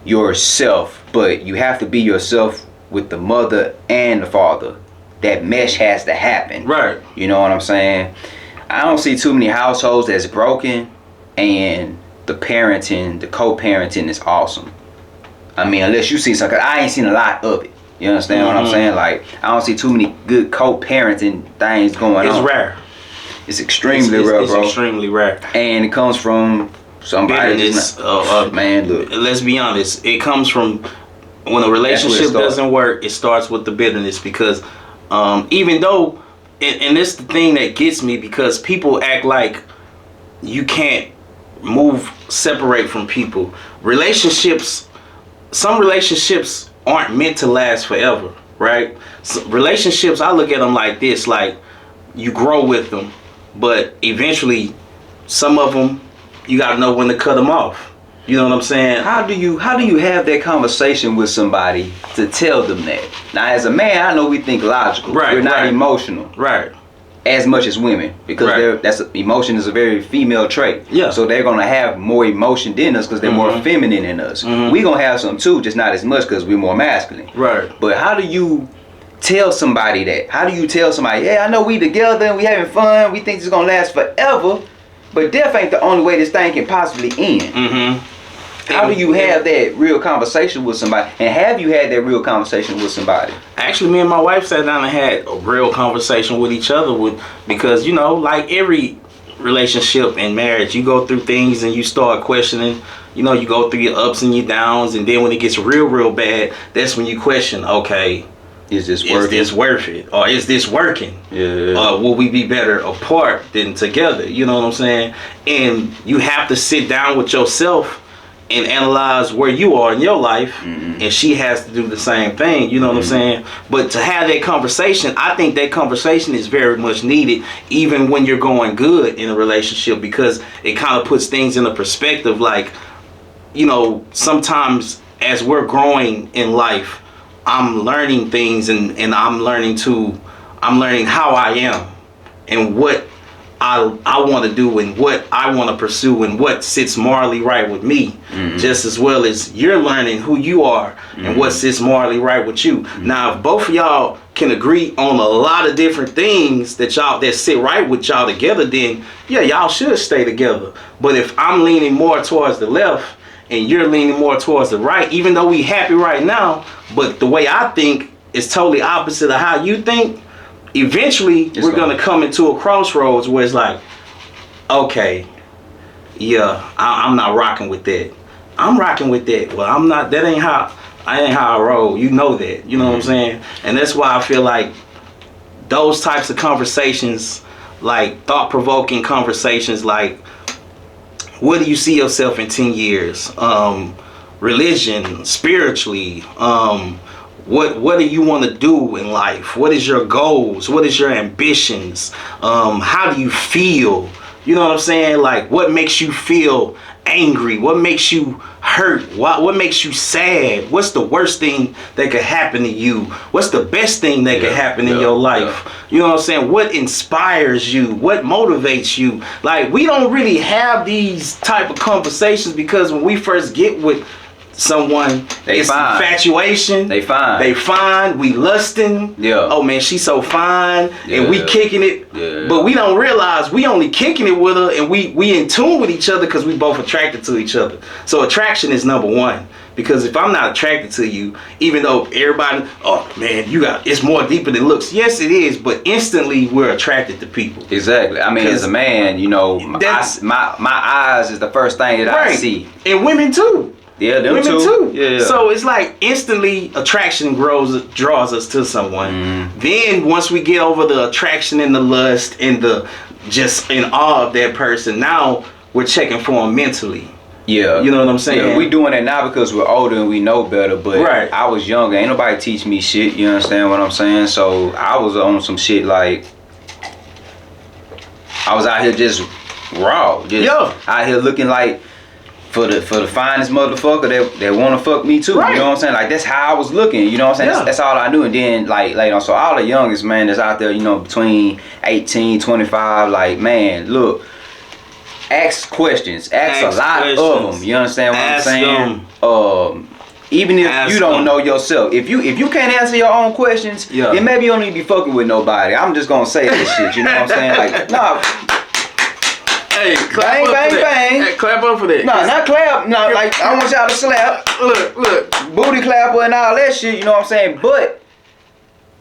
yourself, but you have to be yourself with the mother and the father. That mesh has to happen. Right. You know what I'm saying? I don't see too many households that's broken and the parenting, the co-parenting is awesome. I mean, unless you see something, I ain't seen a lot of it. You understand what I'm saying? Like, I don't see too many good co-parenting things going on. It's rare. It's extremely rare, bro. It's extremely rare. And it comes from somebody just man, look. Let's be honest. It comes from when a relationship doesn't work, it starts with the bitterness, because even though, and this is the thing that gets me, because people act like you can't separate from people. Some relationships aren't meant to last forever, right? So relationships, I look at them like this, like you grow with them, but eventually some of them you gotta know when to cut them off. You know what I'm saying? How do you have that conversation with somebody to tell them that? Now, as a man, I know we think logical. Right. We're not emotional. Right. As much as women, because emotion is a very female trait. Yeah. So they're gonna have more emotion than us because they're more feminine than us. We gonna have some too, just not as much because we're more masculine. Right. But how do you tell somebody that? How do you tell somebody, yeah, I know we together and we having fun, we think it's gonna last forever, but death ain't the only way this thing can possibly end. How do you have that real conversation with somebody? And have you had that real conversation with somebody? Actually, me and my wife sat down and had a real conversation with each other because, you know, like every relationship and marriage, you go through things and you start questioning. You know, you go through your ups and your downs, and then when it gets real bad, that's when you question, okay, is this worth it? Or is this working? Yeah. Will we be better apart than together? You know what I'm saying? And you have to sit down with yourself and analyze where you are in your life, and she has to do the same thing. You know what I'm saying? But to have that conversation, I think that conversation is very much needed, even when you're going good in a relationship, because it kind of puts things in a perspective. Like, you know, sometimes as we're growing in life, I'm learning things, and I'm learning how I am and what I want to do and what I want to pursue and what sits morally right with me, just as well as you're learning who you are and what sits morally right with you. Now, if both of y'all can agree on a lot of different things that sit right with y'all together, then yeah, y'all should stay together. But if I'm leaning more towards the left and you're leaning more towards the right, even though we happy right now, but the way I think is totally opposite of how you think, eventually we're gonna come into a crossroads where it's like, okay, yeah, I'm not rocking with that. I'm rocking with that. Well, I'm not. That ain't how I roll. You know that. You know what I'm saying? And that's why I feel like those types of conversations, like thought-provoking conversations, like, where do you see yourself in 10 years? Religion, spiritually. What do you want to do in life? What is your goals? What is your ambitions? How do you feel? You know what I'm saying? Like, what makes you feel angry? What makes you hurt? What makes you sad? What's the worst thing that could happen to you? What's the best thing that could happen in your life? You know what I'm saying? What inspires you? What motivates you? Like, we don't really have these type of conversations because when we first get with someone, it's infatuation. They fine. We lusting. Yeah. Oh man, she's so fine, and we kicking it. Yeah. But we don't realize we only kicking it with her, and we in tune with each other because we both attracted to each other. So attraction is number one. Because if I'm not attracted to you, even though everybody, oh man, it's more deeper than looks. Yes, it is, but instantly we're attracted to people. Exactly. I mean, as a man, you know, my eyes is the first thing that I see. And women too. Yeah, them women too. Yeah. So it's like instantly attraction draws us to someone. Then once we get over the attraction and the lust and the just in awe of that person, now we're checking for them mentally. Yeah. You know what I'm saying? Yeah, we doing it now because we're older and we know better, but I was younger. Ain't nobody teach me shit, you understand what I'm saying? So I was on some shit like, I was out here just raw. Just out here looking like, for the finest motherfucker that want to fuck me too. You know what I'm saying? Like, that's how I was looking. You know what I'm saying? That's all I knew. And then like later on, so all the youngest, man, that's out there, you know, between 18, 25, like, man, look, ask questions. Ask a lot of them. You understand what I'm saying? Even if you don't know yourself, if you can't answer your own questions, then maybe you don't need to be fucking with nobody. I'm just gonna say this shit. You know what I'm saying? Like, nah. Hey, clap up for that. Hey, clap up for that. No, not clap. No, like, I want y'all to slap. Look. Booty clapper and all that shit, you know what I'm saying? But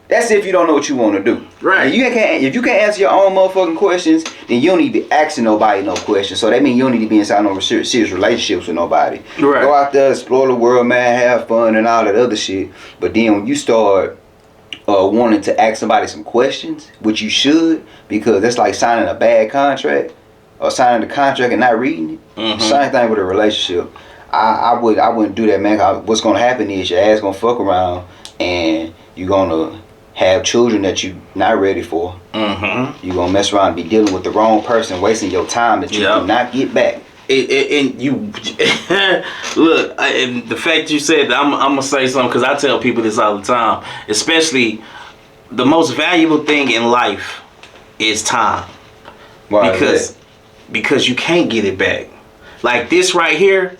that's if you don't know what you want to do. Right. If you can't answer your own motherfucking questions, then you don't need to be asking nobody no questions. So that means you don't need to be inside no serious relationships with nobody. Right. Go out there, explore the world, man, have fun and all that other shit. But then when you start wanting to ask somebody some questions, which you should, because that's like signing a bad contract. Or signing the contract and not reading it. Same thing with a relationship. I wouldn't do that, man. What's gonna happen is your ass gonna fuck around and you're gonna have children that you not ready for. You're gonna mess around and be dealing with the wrong person, wasting your time that you do not get back. And you look, and the fact you said that, I'm gonna say something because I tell people this all the time. Especially, the most valuable thing in life is time. Why? Because you can't get it back. Like this right here,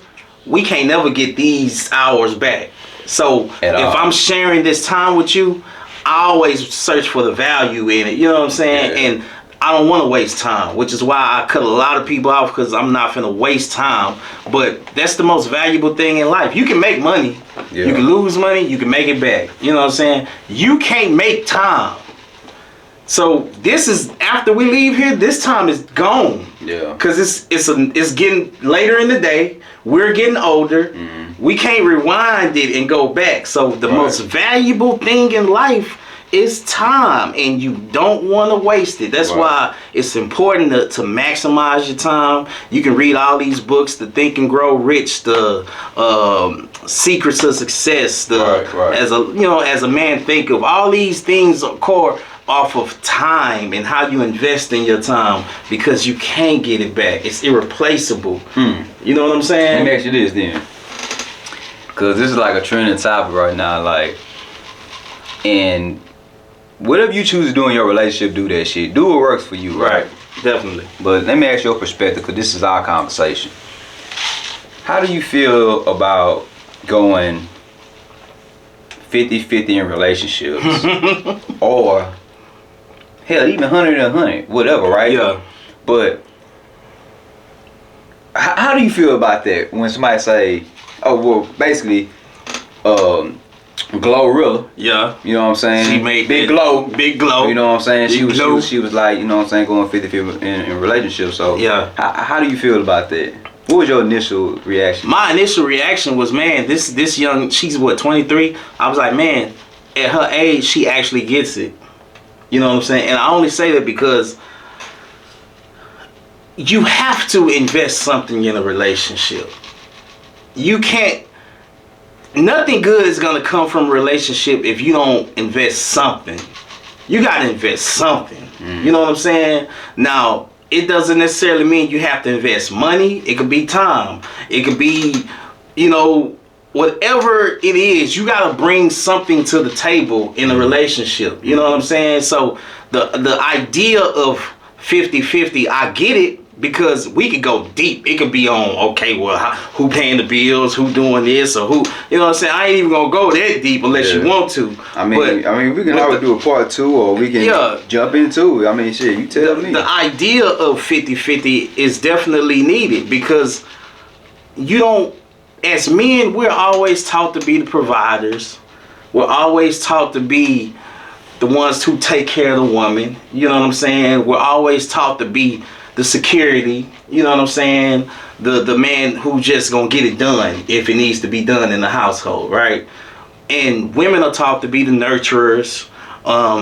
we can't never get these hours back. So if I'm sharing this time with you, I always search for the value in it. You know what I'm saying? Yeah. And I don't want to waste time, which is why I cut a lot of people off, because I'm not finna waste time. But that's the most valuable thing in life. You can make money. Yeah. You can lose money. You can make it back. You know what I'm saying? You can't make time. So this is, after we leave here, this time is gone. Yeah. Cause it's getting later in the day. We're getting older. Mm-hmm. We can't rewind it and go back. So the most valuable thing in life is time, and you don't want to waste it. That's why it's important to maximize your time. You can read all these books, the Think and Grow Rich, the Secrets of Success, as a man think of. All these things are core off of time and how you invest in your time, because you can't get it back. It's irreplaceable. You know what I'm saying? Let me ask you this then, because this is like a trending topic right now. Like, and whatever you choose to do in your relationship, do that shit. Do what works for you, right? Definitely. But let me ask your perspective, because this is our conversation. How do you feel about going 50-50 in relationships? Or hell, even 100-100, whatever, right? Yeah. But how do you feel about that when somebody say, oh, well, basically, Glorilla. Yeah. You know what I'm saying? She made Big Glow. Big Glow. You know what I'm saying? She was like, you know what I'm saying, going 50-50 in relationships. So yeah. How do you feel about that? What was your initial reaction? My initial reaction was, man, this young, she's what, 23? I was like, man, at her age, she actually gets it. You know what I'm saying? And I only say that because you have to invest something in a relationship. You can't, nothing good is going to come from a relationship if you don't invest something. You got to invest something. You know what I'm saying? Now, it doesn't necessarily mean you have to invest money. It could be time. It could be, you know, whatever it is, you got to bring something to the table in a relationship. You know what I'm saying? So the idea of 50-50, I get it, because we could go deep. It could be on, okay, well, who paying the bills, who doing this, or who, you know what I'm saying? I ain't even gonna go that deep unless you want to. I mean, we can always do a part 2, or we can jump into it. I mean, shit, you tell me. The idea of 50-50 is definitely needed, because you don't, as men, we're always taught to be the providers. We're always taught to be the ones who take care of the woman. You know what I'm saying? We're always taught to be the security, you know what I'm saying? The man who just gonna get it done if it needs to be done in the household, right? And women are taught to be the nurturers.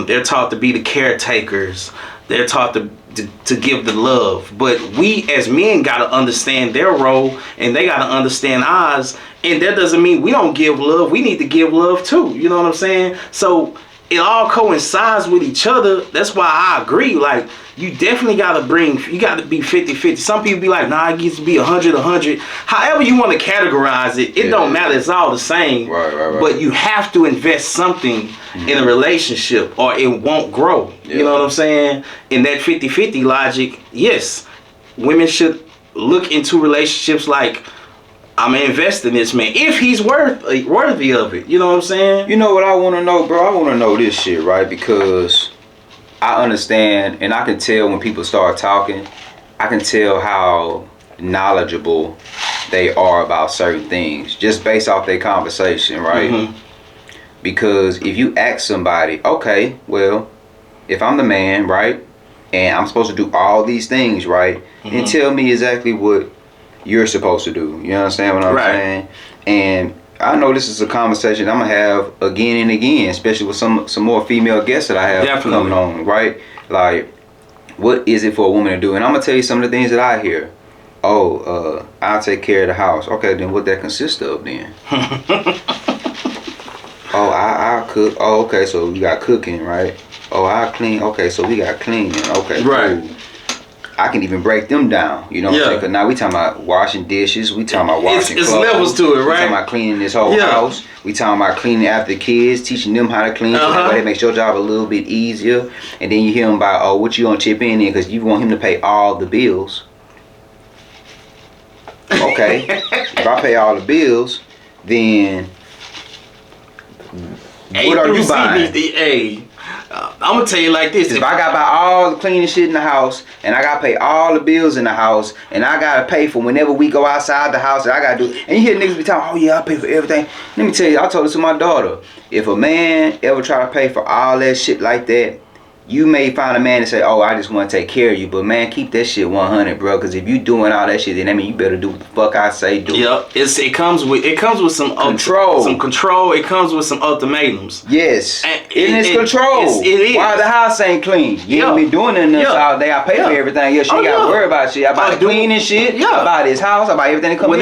They're taught to be the caretakers. They're taught to give the love. But we as men gotta understand their role, and they gotta understand ours. And that doesn't mean we don't give love. We need to give love too. You know what I'm saying? So it all coincides with each other. That's why I agree. Like, you definitely got to be 50-50. Some people be like, nah, it gets to be 100-100. However you want to categorize it, it don't matter. It's all the same. Right. But you have to invest something in a relationship, or it won't grow. You know what I'm saying? In that 50-50 logic, yes, women should look into relationships like, I'm gonna invest in this man if he's worthy of it. You know what I'm saying? You know what I want to know, bro? I want to know this shit, right? Because I understand, and I can tell when people start talking, I can tell how knowledgeable they are about certain things just based off their conversation, right? Because if you ask somebody, okay, well, if I'm the man, right, and I'm supposed to do all these things, right, then tell me exactly what you're supposed to do. You understand what I'm saying? And I know this is a conversation I'm gonna have again and again, especially with some more female guests that I have coming on, right? Like, what is it for a woman to do? And I'm gonna tell you some of the things that I hear. Oh, I'll take care of the house. Okay, then what that consists of then? Oh, I'll cook. Oh, okay, so we got cooking, right? Oh, I'll clean. Okay, so we got cleaning. Okay, cool. I can even break them down, you know what I'm saying? Because now we talking about washing dishes, we talking about washing clothes. It's levels to it, right? We talking about cleaning this whole house. We talking about cleaning after the kids, teaching them how to clean, so that way it makes your job a little bit easier. And then you hear them about, oh, what you gonna chip in because you want him to pay all the bills. Okay, if I pay all the bills, then What are you buying? Hey, I'm gonna tell you like this: if I gotta buy all the cleaning shit in the house, and I gotta pay all the bills in the house, and I gotta pay for whenever we go outside the house, and I gotta do, and you hear niggas be talking, oh yeah, I pay for everything. Let me tell you, I told this to my daughter: if a man ever try to pay for all that shit like that, you may find a man and say, oh, I just want to take care of you. But man, keep that shit 100, bro. Because if you doing all that shit, then I mean you better do what the fuck I say do. Yep. It comes with some control. Some control. It comes with some ultimatums. Yes. And it's control. It is. Why the house ain't clean? You ain't been doing nothing all day. I pay for everything. Yeah, she ain't got to worry about shit. I buy the cleaning shit. Yeah. I buy this house. I buy everything that comes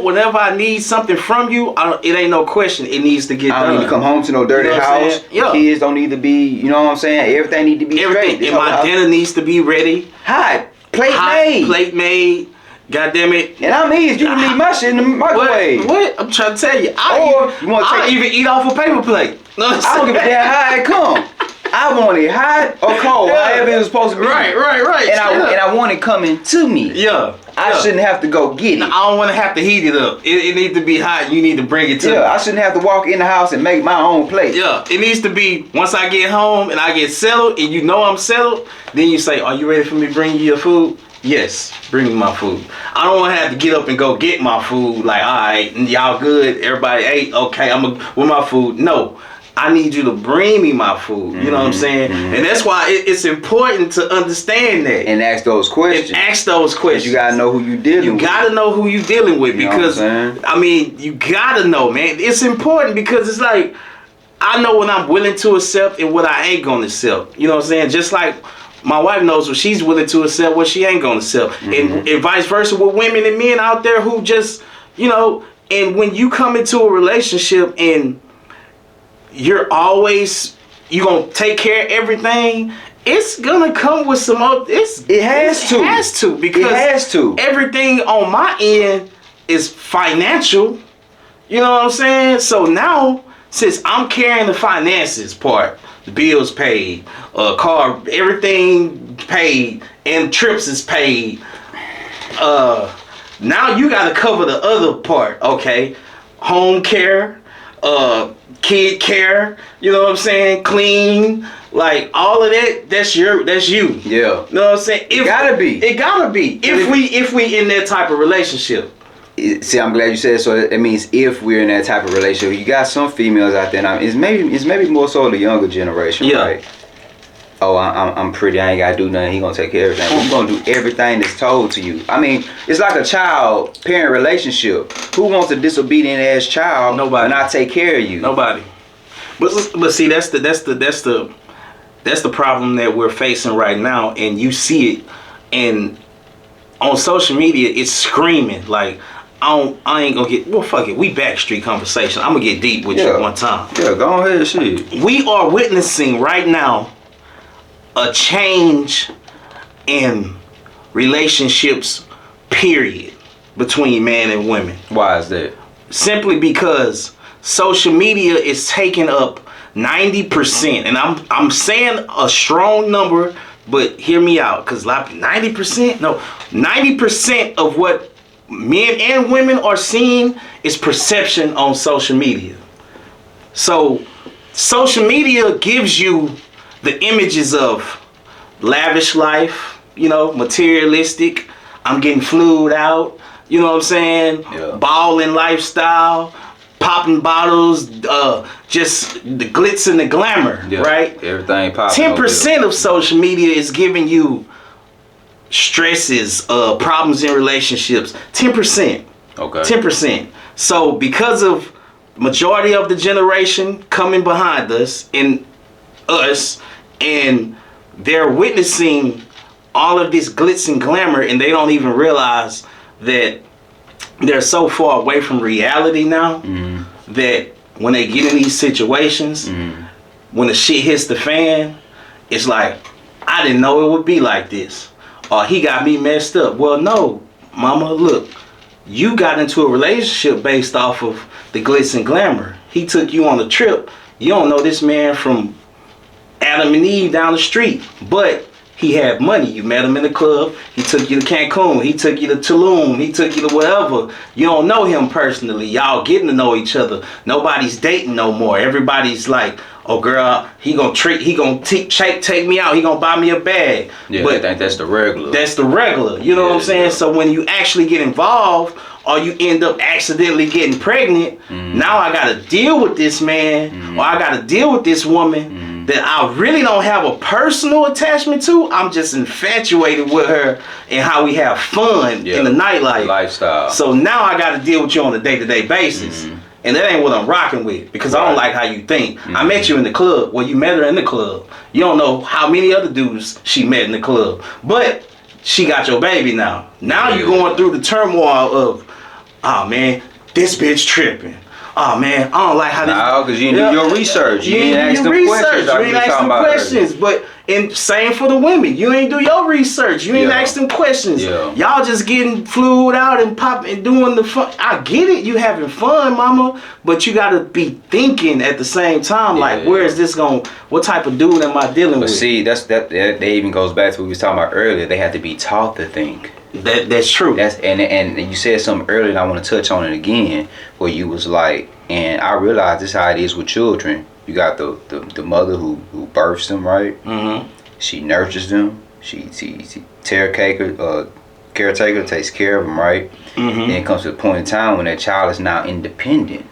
whenever I need something from you, it ain't no question. It needs to get done. I don't need to come home to no dirty house. Yeah. Kids don't need to be, you know what I'm saying? Everything need to be straight. And my dinner needs to be ready. Hot. Plate made. God damn it. And I'm easy. You can leave my shit in the microwave. What? I'm trying to tell you. I even eat off a paper plate. I don't give a damn how it come. I want it hot or cold, however it was supposed to be. Right. And I want it coming to me. Yeah. I shouldn't have to go get it. No, I don't want to have to heat it up. It needs to be hot. You need to bring it to me. I shouldn't have to walk in the house and make my own plate. Yeah, it needs to be once I get home and I get settled and you know I'm settled, then you say, are you ready for me to bring you your food? Yes, bring me my food. I don't want to have to get up and go get my food. Like, all right, y'all good? Everybody ate? Okay, with my food. No. I need you to bring me my food. You know what I'm saying? And that's why it's important to understand that. And ask those questions. You gotta know who you dealing with. You gotta know who you dealing with because, I mean, you gotta know, man. It's important because it's like, I know what I'm willing to accept and what I ain't gonna accept. You know what I'm saying? Just like my wife knows what she's willing to accept, what she ain't gonna accept. And vice versa with women and men out there who just, you know, and when you come into a relationship and you're gonna take care of everything, it's gonna come with some it has to because everything on my end is financial. You know what I'm saying? So now since I'm carrying the finances part, the bills paid, car, everything paid, and trips is paid, now you gotta cover the other part. Okay, home care, kid care, you know what I'm saying, clean, like all of that's you. Yeah. You know what I'm saying? It gotta be if we in that type of relationship. See, I'm glad you said so. It means if we're in that type of relationship. You got some females out there now. It's maybe more so the younger generation, right? Oh, I'm pretty, I ain't gotta do nothing, he gonna take care of everything. We're gonna do everything that's told to you. I mean, it's like a child-parent relationship. Who wants a disobedient ass child? Nobody. And not take care of you? Nobody. But see, that's the problem that we're facing right now, and you see it, and on social media, it's screaming like, I ain't gonna get, well, fuck it, we backstreet conversation. I'm gonna get deep with you one time. Yeah, go ahead, shit. We are witnessing right now a change in relationships, period, between men and women. Why is that? Simply because social media is taking up 90%, and I'm saying a strong number, but hear me out, because 90% of what men and women are seeing is perception on social media. So social media gives you the images of lavish life, you know, materialistic, I'm getting flued out, you know what I'm saying? Yeah. Balling lifestyle, popping bottles, just the glitz and the glamour, right? Everything popping. 10% of social media is giving you stresses, problems in relationships. 10%. Okay. 10%. So because of majority of the generation coming behind us and they're witnessing all of this glitz and glamour, and they don't even realize that they're so far away from reality now that when they get in these situations, when the shit hits the fan, it's like, I didn't know it would be like this, or he got me messed up. Well, no, mama, look, you got into a relationship based off of the glitz and glamour. He took you on a trip. You don't know this man from Adam and Eve down the street, but he had money. You met him in the club. He took you to Cancun. He took you to Tulum. He took you to whatever. You don't know him personally. Y'all getting to know each other. Nobody's dating no more. Everybody's like, oh girl, he gonna take me out. He gonna buy me a bag. Yeah, but I think that's the regular. That's the regular. You know what I'm saying? Yeah. So when you actually get involved, or you end up accidentally getting pregnant, now I gotta deal with this man, or I gotta deal with this woman that I really don't have a personal attachment to. I'm just infatuated with her and how we have fun in the nightlife. Lifestyle. So now I gotta deal with you on a day-to-day basis. And that ain't what I'm rocking with, because I don't like how you think. I met you in the club. Well, you met her in the club. You don't know how many other dudes she met in the club. But she got your baby now. Now you're going through the turmoil of, oh man, this bitch tripping. Oh man, I don't like how this. No, because you didn't do your research. You didn't ask them questions. You ain't ask them questions. But and same for the women. You ain't do your research. You ain't ask them questions. Y'all just getting flued out and popping and doing the fun. I get it. You having fun, mama. But you gotta be thinking at the same time. Like, where is this going? What type of dude am I dealing with? But see, that even goes back to what we was talking about earlier. They have to be taught to think. That's true. And you said something earlier, and I want to touch on it again, where you was like, and I realize this is how it is with children. You got the mother who births them, right? She nurtures them. She caretaker takes care of them, right? Then it comes to a point in time when that child is now independent.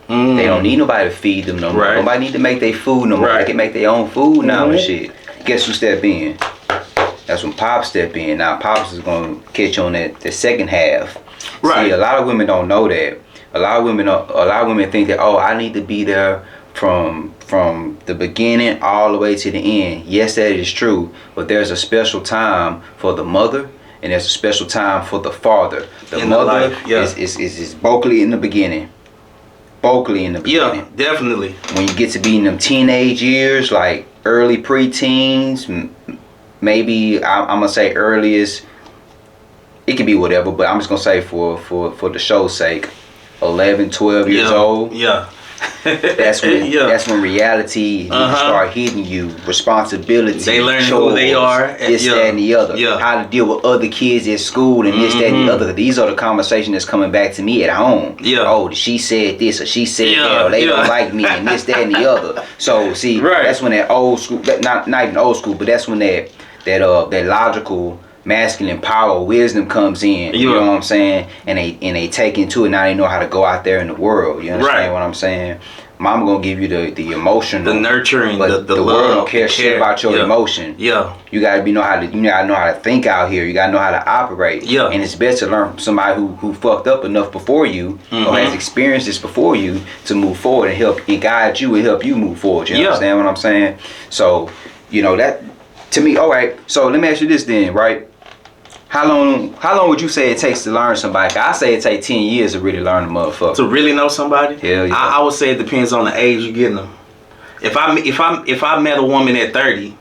They don't need nobody to feed them no more. Nobody need to make their food no more. They can make their own food now and shit. Guess who step in? That's when Pops step in. Now Pops is gonna catch you on the second half. Right. See, a lot of women don't know that. A lot of women think that, oh, I need to be there from the beginning all the way to the end. Yes, that is true. But there's a special time for the mother, and there's a special time for the father. The mother is vocally in the beginning. Yeah, definitely. When you get to be in them teenage years, like early pre-teens, maybe I'm gonna say earliest. It can be whatever, but I'm just gonna say for the show's sake, 11, 12 years old. Yeah. That's when reality start hitting you. Responsibility. They learn who they are. This, that, and the other. How to deal with other kids at school and this, that, and the other. These are the conversations that's coming back to me at home. Oh, she said this or she said that, or they don't like me and this, that, and the other. So see, that's when that old school, not even old school, but that's when that logical masculine power, wisdom comes in. You know what I'm saying? And they take into it. Now they know how to go out there in the world. You understand what I'm saying? Mama gonna give you the emotion, the nurturing, but the love, world don't care shit about your emotion. You gotta know how to think out here. You gotta know how to operate. And it's best to learn from somebody who fucked up enough before you, or has experienced this before you, to move forward and help and guide you and help you move forward. You understand what I'm saying? So that to me. All right. So let me ask you this then, right? How long would you say it takes to learn somebody? I say it takes 10 years to really learn a motherfucker. To really know somebody? Hell yeah. I would say it depends on the age you're getting them. If I met a woman at 30,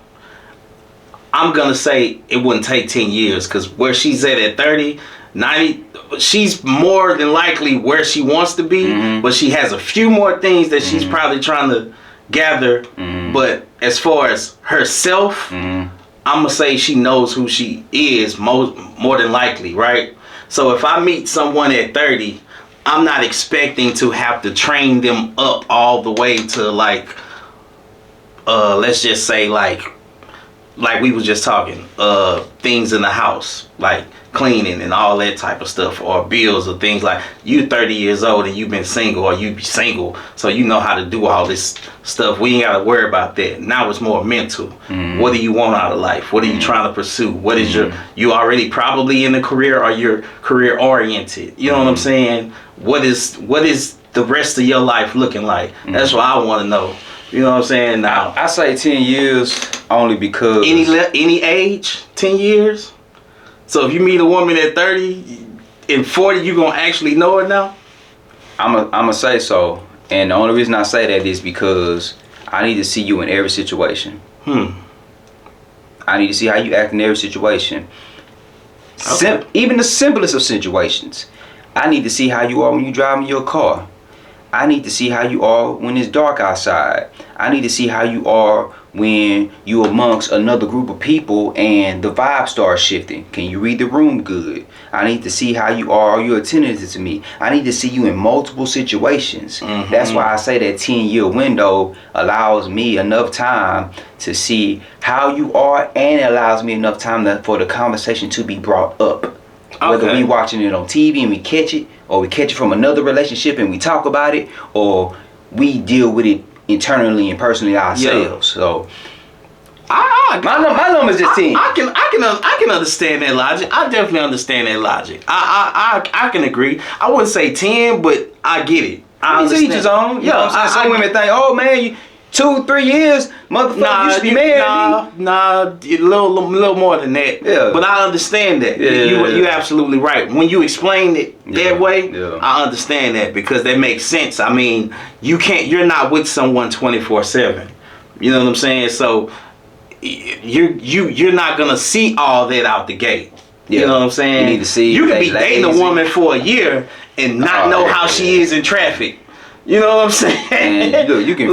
I'm gonna say it wouldn't take 10 years, because where she's at 30, 90, she's more than likely where she wants to be, but she has a few more things that she's probably trying to gather. But as far as herself, I'm gonna say she knows who she is more than likely, right? So if I meet someone at 30, I'm not expecting to have to train them up all the way to like, let's just say like we was just talking, things in the house, like cleaning and all that type of stuff, or bills or things. Like, you 30 years old and you've been single, or you be single, so you know how to do all this stuff. We ain't gotta worry about that. Now it's more mental. What do you want out of life? What are you trying to pursue? What is you already probably in a career, or you're career oriented? You know what I'm saying? What is the rest of your life looking like? That's what I want to know. You know what I'm saying? Now I say 10 years only because any age, 10 years. So if you meet a woman at 30, in 40, you gonna actually know her now? I'ma say so. And the only reason I say that is because I need to see you in every situation. I need to see how you act in every situation. Even the simplest of situations. I need to see how you are when you driving your car. I need to see how you are when it's dark outside. I need to see how you are when you amongst another group of people and the vibe starts shifting. Can you read the room good? I need to see how you are you attentive to me? I need to see you in multiple situations. That's why I say that 10-year window allows me enough time to see how you are, and it allows me enough time for the conversation to be brought up. Whether we watching it on TV and we catch it, or we catch it from another relationship and we talk about it, or we deal with it internally and personally ourselves. So my number's just 10. I can understand that logic. I definitely understand that logic. I can agree. I wouldn't say 10, but I get it. I understand. Each his own. Yeah, some women think, oh man, you 2-3 years, motherfucker, you should be married. Nah, a little more than that. Yeah. But I understand that. You're absolutely right. When you explain it that way, I understand that, because that makes sense. I mean, you're not with someone 24/7. You know what I'm saying? So you're not gonna see all that out the gate. You know what I'm saying? You need to see. You could be dating a woman for a year and not know how she is in traffic. You know what I'm saying? And you can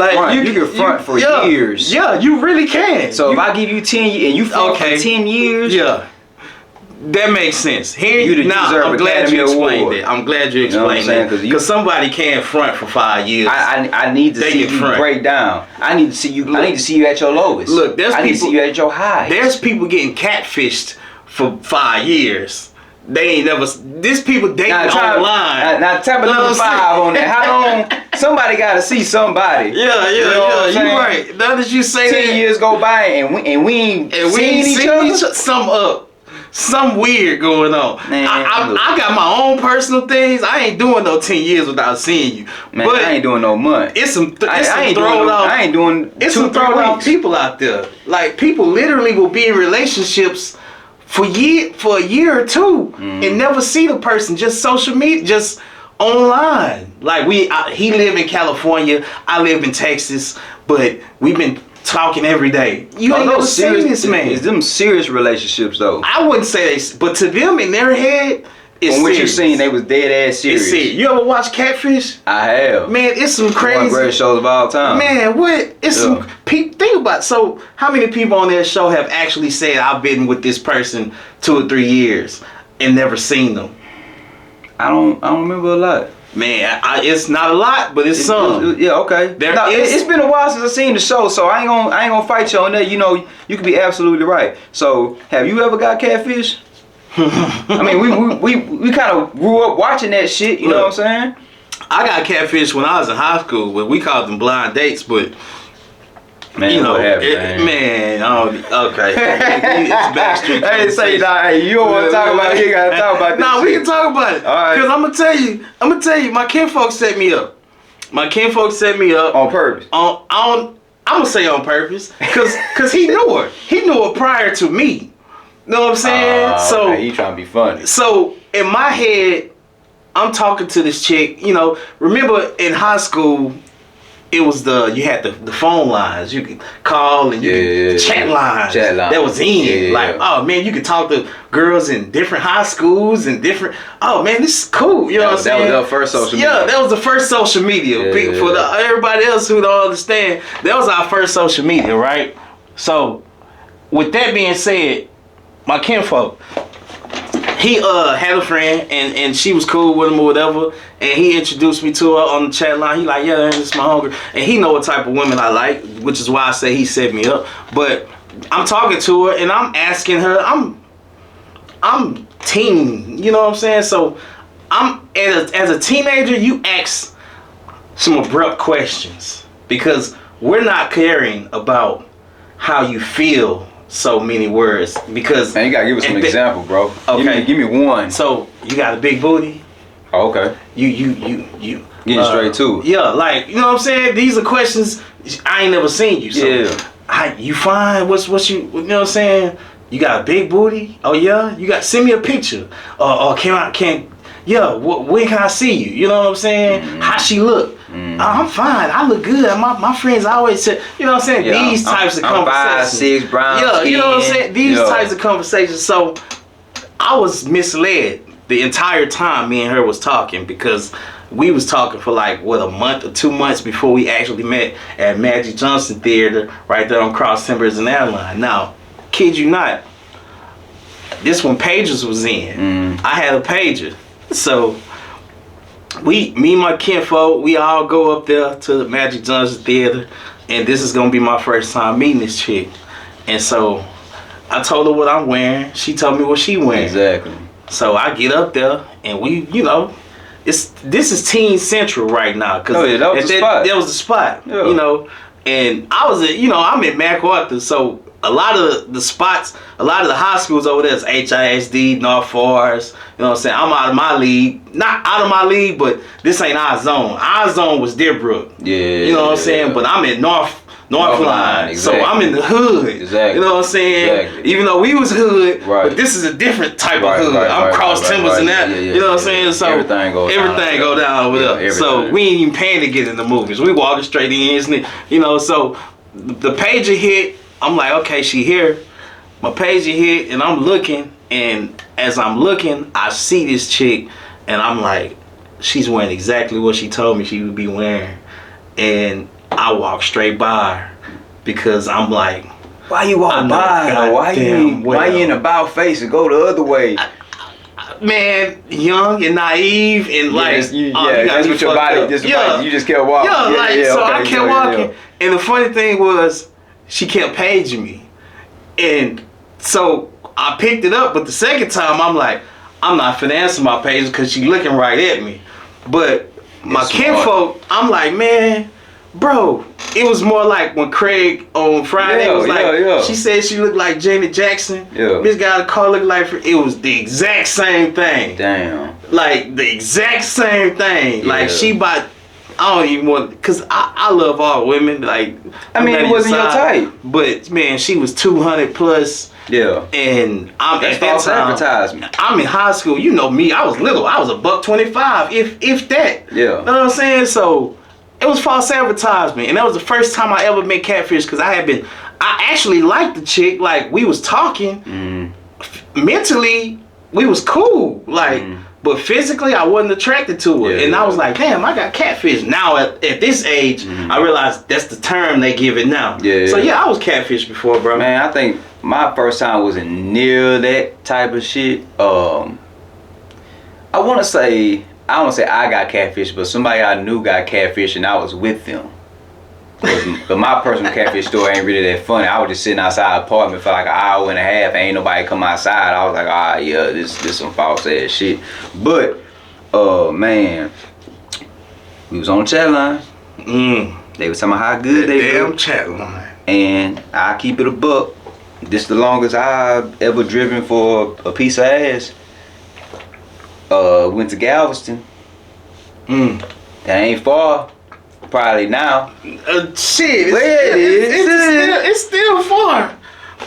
front for years. Yeah, you really can. So if I give you 10 years and you front for 10 years, that makes sense. I'm glad you explained it. I'm glad you explained it, because somebody can't front for 5 years. I need to see you break down. I need to see you. I need to see you at your lowest. Look, I need to see you at your highest. There's people getting catfished for 5 years. They ain't never. These people dating online. Now tap a little 5 on that. How long? Somebody got to see somebody. Yeah. You right. Now that you say 10 years go by and we ain't seen each other. Some weird going on. Man, I got my own personal things. I ain't doing no 10 years without seeing you. Man, but I ain't doing no month. It's some thrown out people out there. Like, people literally will be in relationships for a year or two and never see the person, just social media, just online. Like, he live in California, I live in Texas, but we've been talking every day. You ain't never seen this man. It's them serious relationships though. I wouldn't say but to them in their head, it's from what you seen, they was dead ass serious. You ever watch Catfish? I have. Man, it's some crazy. One of the greatest shows of all time. Man, what? It's some think about it. So how many people on their show have actually said, I've been with this person 2 or 3 years and never seen them? I don't remember a lot. Man, it's not a lot, but it's some. Okay. It's been a while since I seen the show, so I ain't gonna fight you on that. You know, you could be absolutely right. So, have you ever got catfish? I mean, we kind of grew up watching that shit. You know what I'm saying? I got catfish when I was in high school. But we called them blind dates, but. Man, you know, what happened, man? Okay. It's backstreet. Hey, say you don't want to talk about it. You gotta talk about this. Nah, we can talk about it. All right. Because I'm gonna tell you, my kinfolk set me up. On purpose. I'm gonna say on purpose, cause he knew her. He knew her prior to me. You know what I'm saying? So he trying to be funny. So in my head, I'm talking to this chick. You know, remember in high school, it was you had the phone lines. You could call and chat lines. That was in. Like, oh man, you could talk to girls in different high schools and different. Oh man, this is cool. You know what I'm saying? That was the first social media. Yeah, that was the first social media. For everybody else who don't understand, that was our first social media, right? So, with that being said, my kinfolk, he had a friend and she was cool with him or whatever, and he introduced me to her on the chat line. He like, yeah, this is my homegirl, and he know what type of women I like, which is why I say he set me up. But I'm talking to her and I'm asking her, I'm teen, you know what I'm saying? So I'm as a teenager, you ask some abrupt questions because we're not caring about how you feel. So many words because man, you gotta give us some example, bro. Okay, give me one. So you got a big booty. Oh, okay. You getting straight to it. Yeah, like, you know what I'm saying. These are questions I ain't never seen you. So you fine? What's you? You know what I'm saying? You got a big booty. Oh yeah. You got send me a picture. Or when can I see you? You know what I'm saying? How she look? I'm fine. I look good. My friends always say, you know what I'm saying? These types of conversations. 5'6", brown skin. You know what I'm saying? These types of conversations. So I was misled the entire time me and her was talking because we was talking for like what, a month or 2 months before we actually met at Magic Johnson Theater right there on Cross Timbers and Airline. Now, kid you not, this when pagers was in. I had a pager, so me and my kinfolk, we all go up there to the Magic Johnson Theater, and this is gonna be my first time meeting this chick. And so I told her what I'm wearing. She told me what she wearing. Exactly. So I get up there, and we, you know, this is Teen Central right now, cause that was the spot. That was the spot. Yeah. You know, and I was at, you know, I'm at MacArthur, so a lot of the spots, a lot of the high schools over there is HISD, North Forest. You know what I'm saying? I'm out of my league. Not out of my league, but this ain't our zone. Our zone was Deerbrook. Yeah. You know what I'm saying? But I'm at North Line. Exactly. So I'm in the hood. Exactly. You know what I'm saying? Exactly. Even though we was hood, right. but this is a different type of hood. I'm Cross Timbers and that. You know what I'm saying? So everything go down over there. So we ain't even paying to get in the movies. We walking straight in, you know. So the pager hit. I'm like, okay, she here. My pager hit, and I'm looking, and as I'm looking, I see this chick, and I'm like, she's wearing exactly what she told me she would be wearing. And I walk straight by her because I'm like, why you walk by her? Why you in about face and go the other way? Man, young and naive and like, that's what your body you just kept walking. I kept walking. And the funny thing was, she kept paging me, and so I picked it up. But the second time, I'm like, I'm not finna answer my pager because she looking right at me. But my kinfolk, I'm like, man, bro, it was more like when Craig on Friday was like, she said she looked like Janet Jackson. This guy the car looked like it was the exact same thing. Damn. Like the exact same thing. Like she bought. I don't even want, cause I love all women. Like, I mean, it wasn't your type, but man, she was 200 plus. Yeah. And I'm at that time. Advertisement. I'm in high school. You know me. I was little. I was $125, if that. Yeah. You know what I'm saying? So it was false advertisement, and that was the first time I ever met catfish. Cause I actually liked the chick. Like we was talking. Mentally, we was cool. Like. But physically, I wasn't attracted to it. I was like, damn, I got catfish. Now, at this age, I realized that's the term they give it now. So, I was catfish before, bro. Man, I think my first time wasn't near that type of shit. I don't want to say I got catfish, but somebody I knew got catfish, and I was with them. But my personal catfish story ain't really that funny. I was just sitting outside the apartment for like an hour and a half. Ain't nobody come outside. I was like, this some false ass shit. But man, we was on the chat line. They was talking about how good they damn were. Chat line. And I keep it a buck. This the longest I've ever driven for a piece of ass. Went to Galveston. That ain't far. Probably now. Shit. It's still far.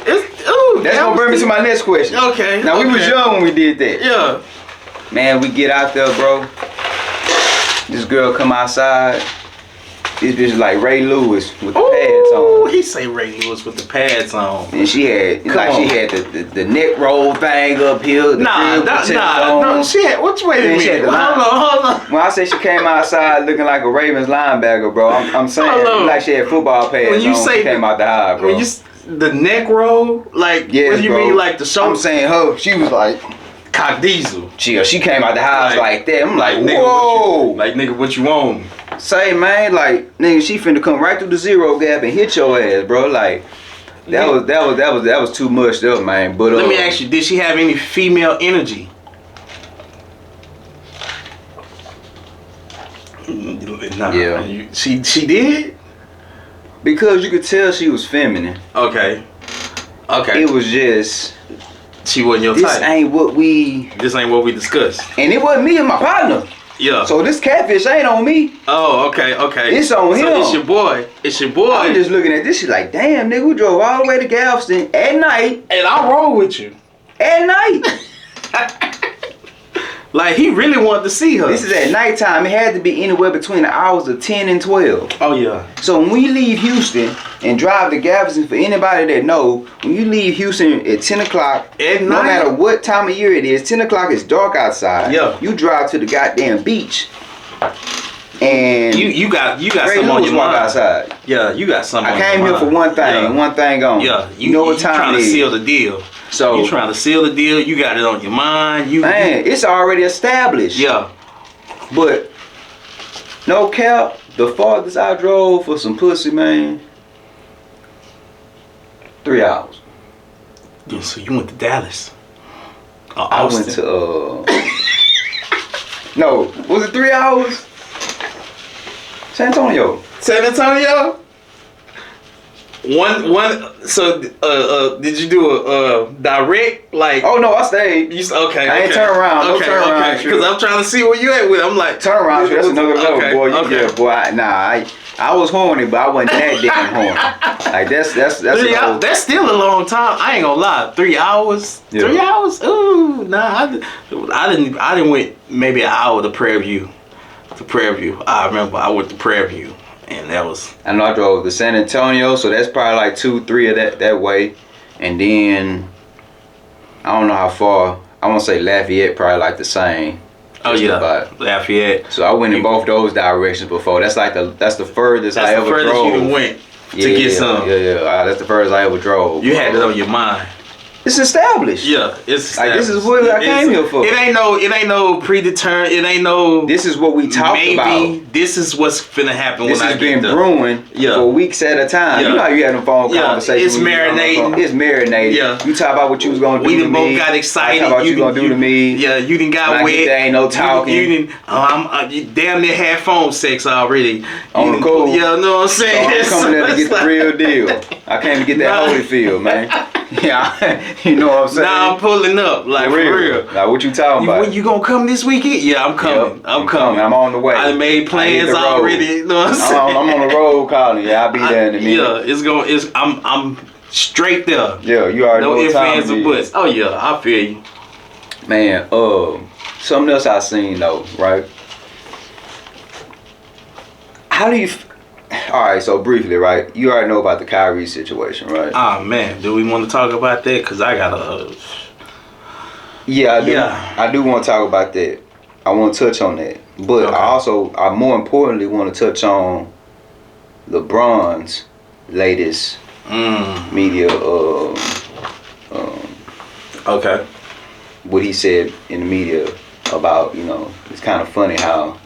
That's gonna bring me to my next question. Okay. Now we was young when we did that. Yeah. Man, we get out there, bro. This girl come outside. This bitch like Ray Lewis with the pads on. He say Ray Lewis with the pads on. And she had the neck roll thing up here. No. She had which way did she? Hold on. When I say she came outside looking like a Ravens linebacker, bro, I'm saying like she had football pads when you on. Say she came out the high, bro. When the neck roll, like what do you mean, like the shoulder? I'm saying she was like cock diesel. She came out the house like that. I'm like, nigga, whoa. Nigga, what you on? Say, man, like, nigga, she finna come right through the zero gap and hit your ass, bro. Like, that was too much, though, man. But let me ask you, did she have any female energy? Nah. Yeah. She did? Because you could tell she was feminine. Okay. It was just she wasn't your type. This ain't what we discussed. And it wasn't me and my partner. Yeah. So this catfish ain't on me. Oh, okay. It's on him. So it's your boy. I'm just looking at this shit like, damn, nigga, we drove all the way to Galveston at night. And I roll with you. At night. Like, he really wanted to see her. This is at nighttime. It had to be anywhere between the hours of 10 and 12. Oh, yeah. So when we leave Houston and drive to Galveston, for anybody that know, when you leave Houston at 10 o'clock, at no night, matter what time of year it is, 10 o'clock is dark outside. Yeah. You drive to the goddamn beach. And you got Ray something on Lewis your walk mind. outside. Yeah, you got something. I came here for one thing, one thing only. Yeah, you know what time trying it to is. seal the deal. So you trying to seal the deal. You got it on your mind. It's already established. Yeah, but no cap, the farthest I drove for some pussy, man, 3 hours. Yeah, so you went to Dallas. I went to no, was it 3 hours? San Antonio. San Antonio. One. So, did you do a direct like? Oh no, I stayed. Okay. I ain't turn around. No turn around. Because I'm trying to see where you at with. I'm like turn around. That's another level, boy. Okay. Boy. I was horny, but I wasn't that damn horny. Like that's 3 hours. That's still a long time. I ain't gonna lie. 3 hours. Yeah. 3 hours. Ooh, nah. I didn't went maybe an hour to Prairie View. I remember I went to Prairie View, and that was. I know I drove to San Antonio, so that's probably like 2-3 of that way, and then I don't know how far. I want to say Lafayette, probably like the same. Oh yeah, Lafayette. So I went in both those directions before. That's the furthest I ever drove. That's the furthest you went to get some. Yeah. That's the furthest I ever drove. You had it on your mind. It's established. Yeah, it's established. Like this is what I came here for. It ain't no predetermined. It ain't no. This is what we talked about. Maybe this is what's finna happen. This when has been brewing for weeks at a time. You know how you had them phone conversations. It's marinating. It's marinating. Yeah. You talk about what you was gonna do to me. We both got excited. I talk about what you gonna do to me. Yeah, you didn't got wet. There ain't no talking. You didn't. You damn near had phone sex already. On the cool. Yeah, know what I'm saying. So I'm coming there to get the real deal. I came to get that Holyfield, man. Yeah, you know what I'm saying. Now I'm pulling up, like for real. Like what you talking about? When you gonna come this weekend? Yeah, I'm coming. Yep, I'm coming. I'm on the way. I made plans already. You know what I'm saying? I'm on the road calling. Yeah, I'll be there in a minute. Yeah, I'm straight there. Yeah, you already know what time it is. No ifs, ands, or buts. Oh yeah, I feel you. Man, something else I seen though, right? How do you? All right, so briefly, right? You already know about the Kyrie situation, right? Ah man, do we want to talk about that? Cause I got a. Yeah, I do. Yeah. I do want to talk about that. I want to touch on that, but I more importantly want to touch on LeBron's latest media. Okay. What he said in the media about, it's kind of funny how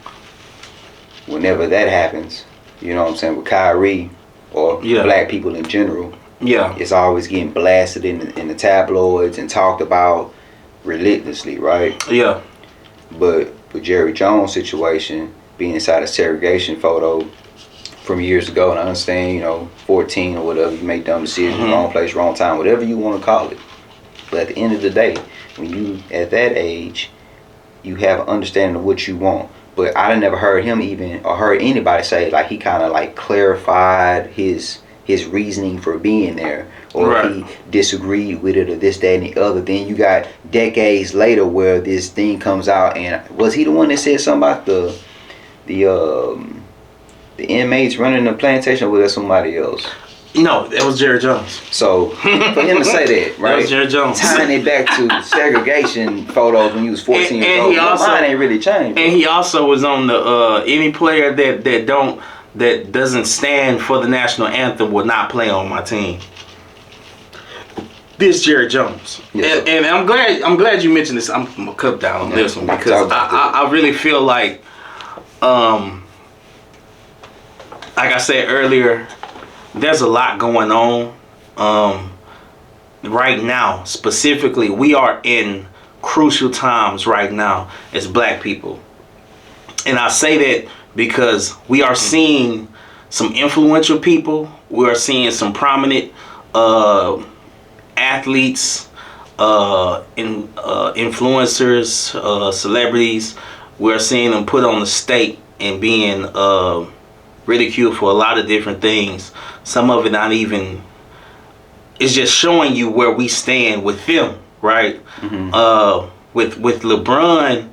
whenever that happens, you know what I'm saying, with Kyrie or black people in general, it's always getting blasted in the tabloids and talked about relentlessly, right? Yeah. But with Jerry Jones' situation, being inside a segregation photo from years ago, and I understand, 14 or whatever, you make dumb decisions, wrong place, wrong time, whatever you want to call it. But at the end of the day, when you at that age, you have an understanding of what you want. But I never heard him or heard anybody say like he kind of like clarified his reasoning for being there, or if he disagreed with it or this, that, and the other. Then you got decades later where this thing comes out, and was he the one that said something about the inmates running the plantation, or was that somebody else? No, that was Jerry Jones. So for him to say that, right? That was Jerry Jones. Tying it back to segregation photos when you was 14 years old. My mind ain't really changed. And he also was on the any player that doesn't stand for the national anthem will not play on my team. This Jerry Jones. Yes, and I'm glad you mentioned this. I'm gonna cut down on this one because I really feel like I said earlier, there's a lot going on right now. Specifically, we are in crucial times right now as black people. And I say that because we are seeing some influential people. We are seeing some prominent athletes, influencers, celebrities. We're seeing them put on the stake and being ridiculed for a lot of different things. Some of it not even, it's just showing you where we stand with them, right? With LeBron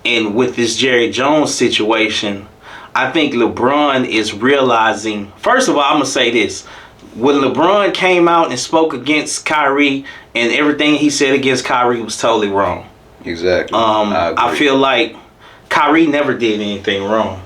and with this Jerry Jones situation, I think LeBron is realizing, first of all, I'm going to say this. When LeBron came out and spoke against Kyrie, and everything he said against Kyrie was totally wrong. Exactly. I feel like Kyrie never did anything wrong.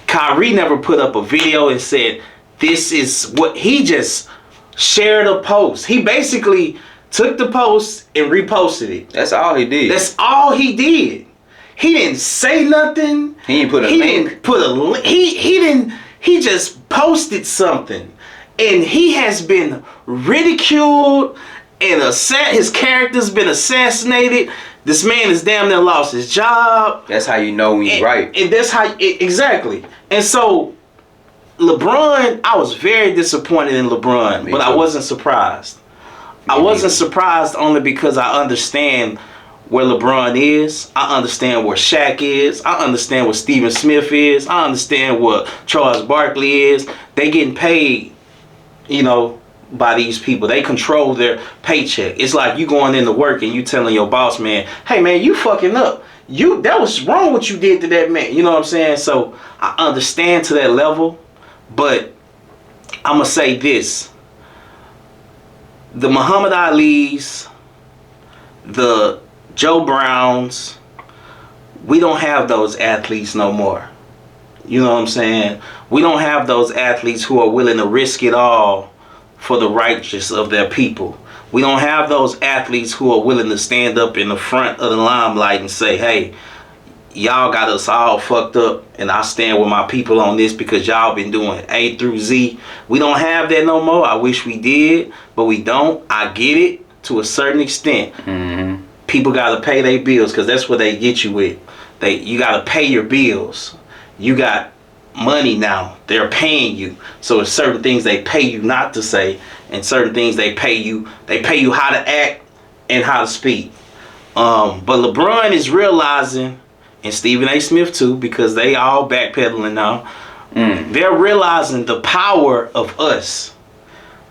Kyrie never put up a video and said, this is what, he just shared a post. He basically took the post and reposted it. That's all he did. That's all he did. He didn't say nothing. He didn't put a link. He just posted something. And he has been ridiculed and his character's been assassinated. This man has damn near lost his job. That's how you know when he's right. And that's how, exactly. And so, LeBron, I was very disappointed in LeBron, but I wasn't surprised. I wasn't surprised only because I understand where LeBron is. I understand where Shaq is. I understand what Stephen Smith is. I understand what Charles Barkley is. They getting paid, you know, by these people. They control their paycheck. It's like you going into work and you telling your boss man, hey man, you fucking up. That was wrong what you did to that man. You know what I'm saying? So I understand to that level, but I'm going to say this. The Muhammad Ali's, the Joe Browns, we don't have those athletes no more. You know what I'm saying? We don't have those athletes who are willing to risk it all for the righteous of their people. We don't have those athletes who are willing to stand up in the front of the limelight and say, hey, y'all got us all fucked up and I stand with my people on this because y'all been doing A through Z. We don't have that no more. I wish we did, but we don't. I get it to a certain extent. Mm-hmm. People got to pay their bills because that's what they get you with. You got to pay your bills. You got money now. They're paying you. So there's certain things they pay you not to say, and certain things they pay you how to act and how to speak. But LeBron is realizing, and Stephen A. Smith too, because they all backpedaling now. They're realizing the power of us.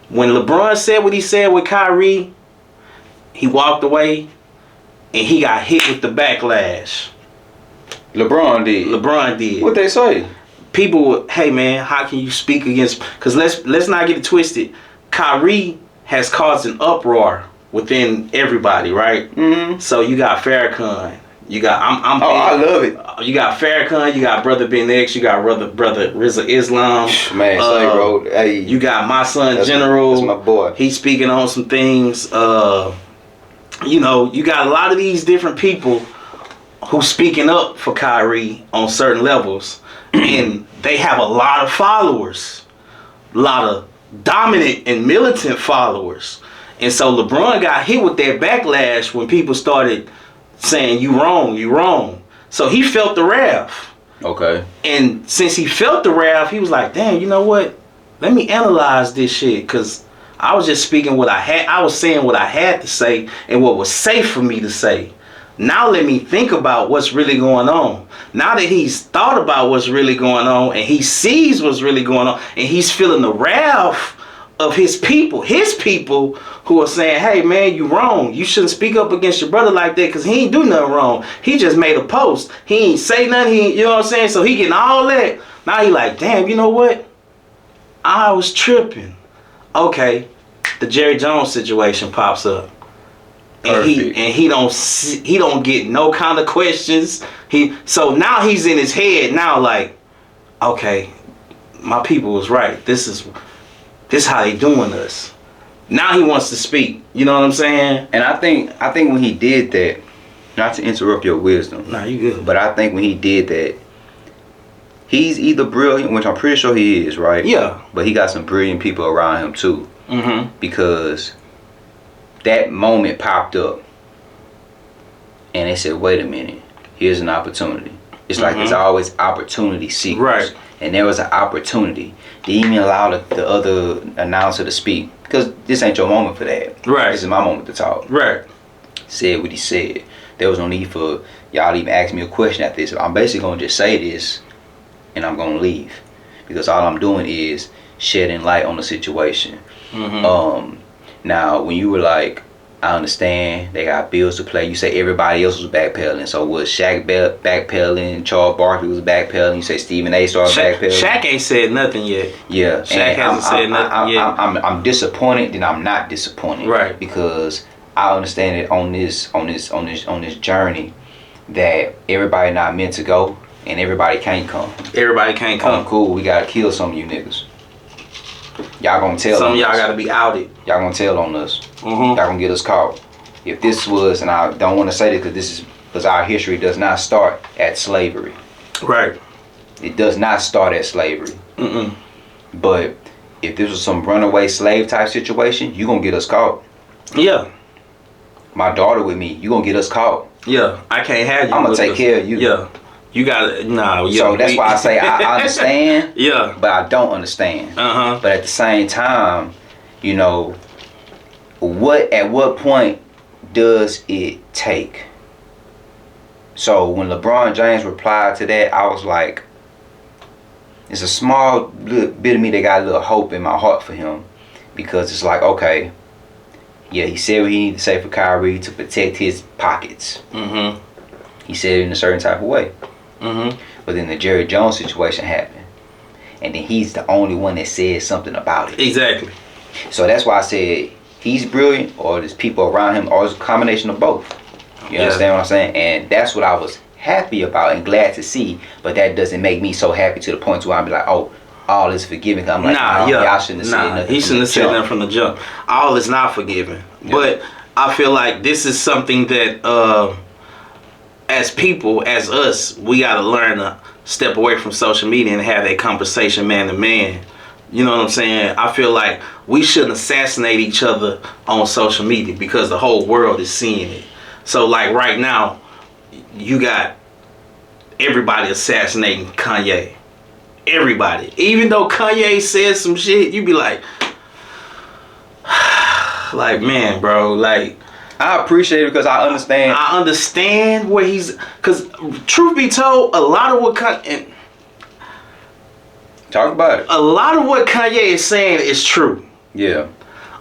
When LeBron said what he said with Kyrie, he walked away and he got hit with the backlash. LeBron did. What they say? People would, hey man, how can you speak against? Because let's not get it twisted. Kyrie has caused an uproar within everybody, right? Mm-hmm. So you got Farrakhan, you got I love it. You got Farrakhan, you got Brother Ben X, you got brother Rizza Islam. Man, bro, hey, you got my son General. That's my boy. He's speaking on some things. You know, you got a lot of these different people who's speaking up for Kyrie on certain levels, and they have a lot of followers, a lot of dominant and militant followers. And so LeBron got hit with that backlash when people started saying you wrong. So he felt the wrath. Okay. And since he felt the wrath, he was like, damn, you know what? Let me analyze this shit, because I was just speaking what I had. I was saying what I had to say and what was safe for me to say. Now let me think about what's really going on. Now that he's thought about what's really going on and he sees what's really going on and he's feeling the wrath of his people who are saying, hey man, you wrong. You shouldn't speak up against your brother like that because he ain't do nothing wrong. He just made a post. He ain't say nothing. You know what I'm saying? So he getting all that. Now he like, damn, you know what? I was tripping. Okay, the Jerry Jones situation pops up. And he don't get no kind of questions. So now he's in his head now like, okay, my people was right. This is how they doing us. Now he wants to speak. You know what I'm saying? And I think when he did that, not to interrupt your wisdom. Nah, you good. But I think when he did that, he's either brilliant, which I'm pretty sure he is, right? Yeah. But he got some brilliant people around him too. Mm-hmm. Because that moment popped up and they said, wait a minute, here's an opportunity. It's like there's always opportunity seekers. Right. And there was an opportunity. They even allow the other announcer to speak. Because this ain't your moment for that. Right. This is my moment to talk. Right. Said what he said. There was no need for y'all to even ask me a question after this. I'm basically going to just say this and I'm going to leave. Because all I'm doing is shedding light on the situation. Mm-hmm. Now, when you were like, I understand they got bills to play. You say everybody else was backpedaling. So was Shaq backpedaling? Charles Barkley was backpedaling. You say Stephen A. started backpedaling. Shaq ain't said nothing yet. Yeah, Shaq hasn't said nothing yet. I'm disappointed, then I'm not disappointed. Right. Because I understand it on this journey. that everybody not meant to go and everybody can't come. Everybody can't come. Oh, cool. We gotta kill some of you niggas. Y'all gonna tell some on of y'all us. gotta be outed. Y'all gonna tell on us. Mm-hmm. Y'all gonna get us caught. If this was, and I don't want to say this because our history does not start at slavery. Right. It does not start at slavery. Mm-mm. But if this was some runaway slave type situation, you gonna get us caught. Yeah. My daughter with me, you gonna get us caught. Yeah. I can't have you. I'm gonna take care of you. Yeah. You gotta, nah. Yeah, so that's why I say I understand. Yeah. But I don't understand. Uh-huh. But at the same time, you know, at what point does it take? So when LeBron James replied to that, I was like, it's a small little bit of me that got a little hope in my heart for him, because it's like, okay, yeah, he said what he needed to say for Kyrie to protect his pockets. Mm-hmm. He said it in a certain type of way. Mm-hmm. But then the Jerry Jones situation happened, and then he's the only one that said something about it. Exactly. So that's why I said he's brilliant, or there's people around him, or it's a combination of both. You understand what I'm saying? And that's what I was happy about and glad to see. But that doesn't make me so happy to the point where I'm like, oh, all is forgiven. I'm like, y'all shouldn't have said nothing. He shouldn't have said nothing from the jump. All is not forgiven. Yeah. But I feel like this is something that as people, as us, we got to learn to step away from social media and have that conversation man to man. You know what I'm saying? I feel like we shouldn't assassinate each other on social media because the whole world is seeing it. So like right now, you got everybody assassinating Kanye. Everybody. Even though Kanye says some shit, you be like, man, bro, like, I appreciate it because I understand. I understand where he's, because truth be told, a lot of what Kanye, talk about it. A lot of what Kanye is saying is true. Yeah.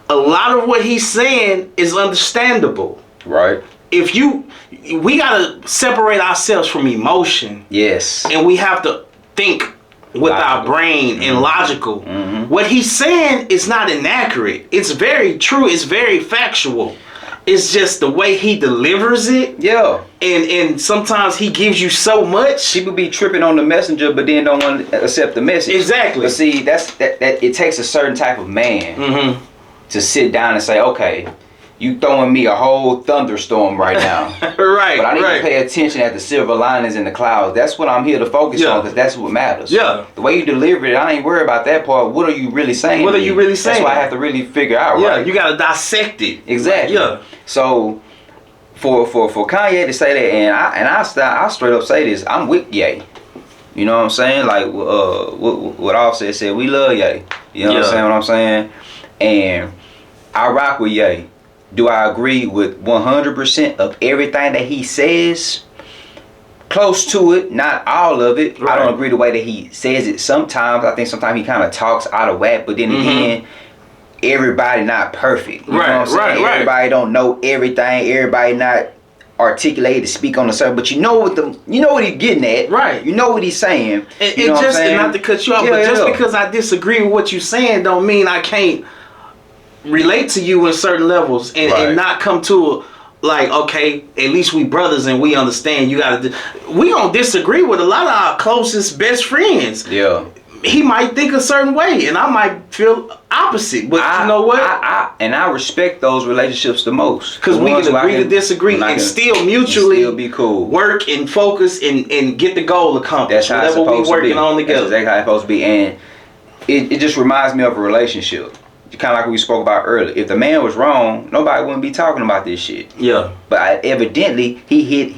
A lot of what he's saying is understandable. Right. We gotta separate ourselves from emotion. Yes. And we have to think with our brain and logical. Mm-hmm. What he's saying is not inaccurate. It's very true. It's very factual. It's just the way he delivers it. Yeah. And sometimes he gives you so much. People be tripping on the messenger, but then don't want to accept the message. Exactly. But see, that it takes a certain type of man to sit down and say, okay, you throwing me a whole thunderstorm right now. Right. But I need to pay attention at the silver linings in the clouds. That's what I'm here to focus on, because that's what matters. Yeah. The way you deliver it, I ain't worried about that part. What are you really saying? What are you really saying? That's what I have to really figure out, right? You gotta dissect it. Exactly. Yeah. So for Kanye to say that, and I straight up say this, I'm with Ye. You know what I'm saying? Like what Offset said, we love Ye. You know what I'm saying? And I rock with Ye. Do I agree with 100% of everything that he says? Close to it, not all of it. Right. I don't agree the way that he says it sometimes. I think sometimes he kind of talks out of whack, but then again, everybody not perfect. You know what I'm saying? Everybody don't know everything. Everybody not articulated to speak on a certain, but you know what he's getting at. Right. You know what he's saying. And not to cut you off, but just because I disagree with what you're saying don't mean I can't relate to you in certain levels and not come to like, okay, at least we brothers and we understand. We don't disagree with a lot of our closest best friends. Yeah. He might think a certain way and I might feel opposite, but you know what? I respect those relationships the most, because we can agree to disagree and still mutually be cool, work and focus and get the goal accomplished. That's how it's supposed to be. On together. That's exactly how it's supposed to be, and it just reminds me of a relationship. Kind of like we spoke about earlier. If the man was wrong, nobody wouldn't be talking about this shit. Yeah. But evidently, he hit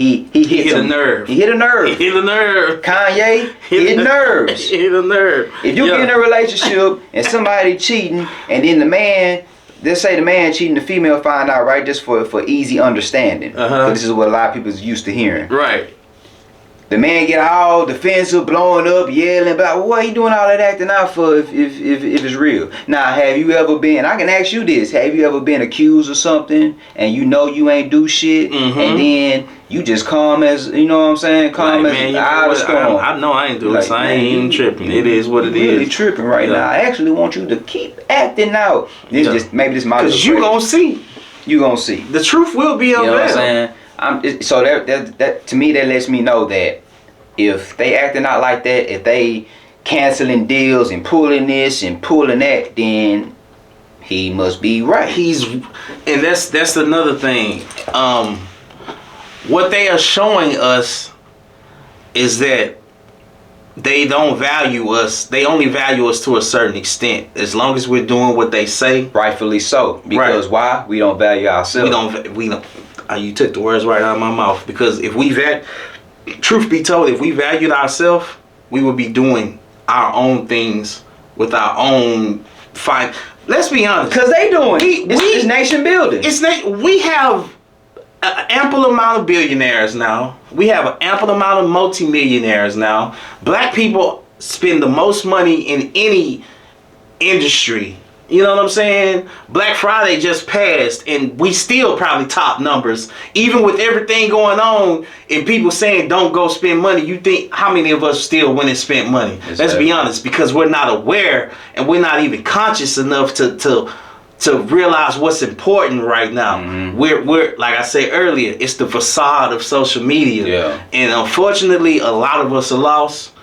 a nerve. He hit a nerve. He hit a nerve. Kanye hit nerves. He hit a nerve. If you get in a relationship and somebody cheating, and then the man, let's say the man cheating, the female find out, right? Just for easy understanding. This is what a lot of people is used to hearing. Right. The man get all defensive, blowing up, yelling about what he doing all that acting out for if it's real. Now, have you ever been, I can ask you this, have you ever been accused of something and you know you ain't do shit and then you just calm as, you know what I'm saying, calm as out of storm? I know I ain't doing this, I ain't even tripping. It is what it is. Really tripping right now. I actually want you to keep acting out. Maybe this my, because you gonna see. You gonna see. The truth will be unveiled. You know what I'm saying? So that to me that lets me know that if they acting out like that, if they canceling deals and pulling this and pulling that, then he must be right. And that's another thing. What they are showing us is that they don't value us. They only value us to a certain extent. As long as we're doing what they say. Rightfully so. Because why? We don't value ourselves. We don't. You took the words right out of my mouth. Because if truth be told, if we valued ourselves, we would be doing our own things with our own fine. Let's be honest. Because they doing it's nation building. We have an ample amount of billionaires now. We have an ample amount of multimillionaires now. Black people spend the most money in any industry. You know what I'm saying? Black Friday just passed and we still probably top numbers. Even with everything going on and people saying don't go spend money, you think how many of us still went and spent money? Let's be honest, because we're not aware and we're not even conscious enough to realize what's important right now. Mm-hmm. We're like I said earlier, it's the facade of social media. Yeah. And unfortunately, a lot of us are lost.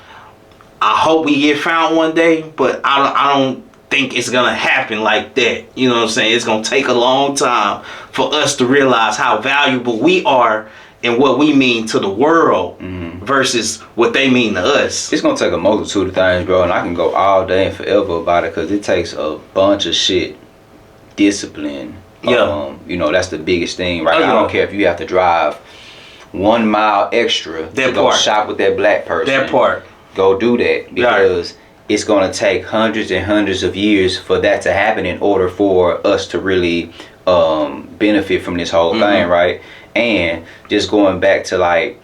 I hope we get found one day, but I don't think it's gonna happen like that. You know what I'm saying? It's gonna take a long time for us to realize how valuable we are and what we mean to the world versus what they mean to us. It's gonna take a multitude of things, bro, and I can go all day and forever about it because it takes a bunch of shit. Discipline. Yeah. That's the biggest thing, right? I don't care if you have to drive 1 mile extra to go shop with that black person. That part. Go do that because it's going to take hundreds and hundreds of years for that to happen in order for us to really benefit from this whole thing, right? And just going back to like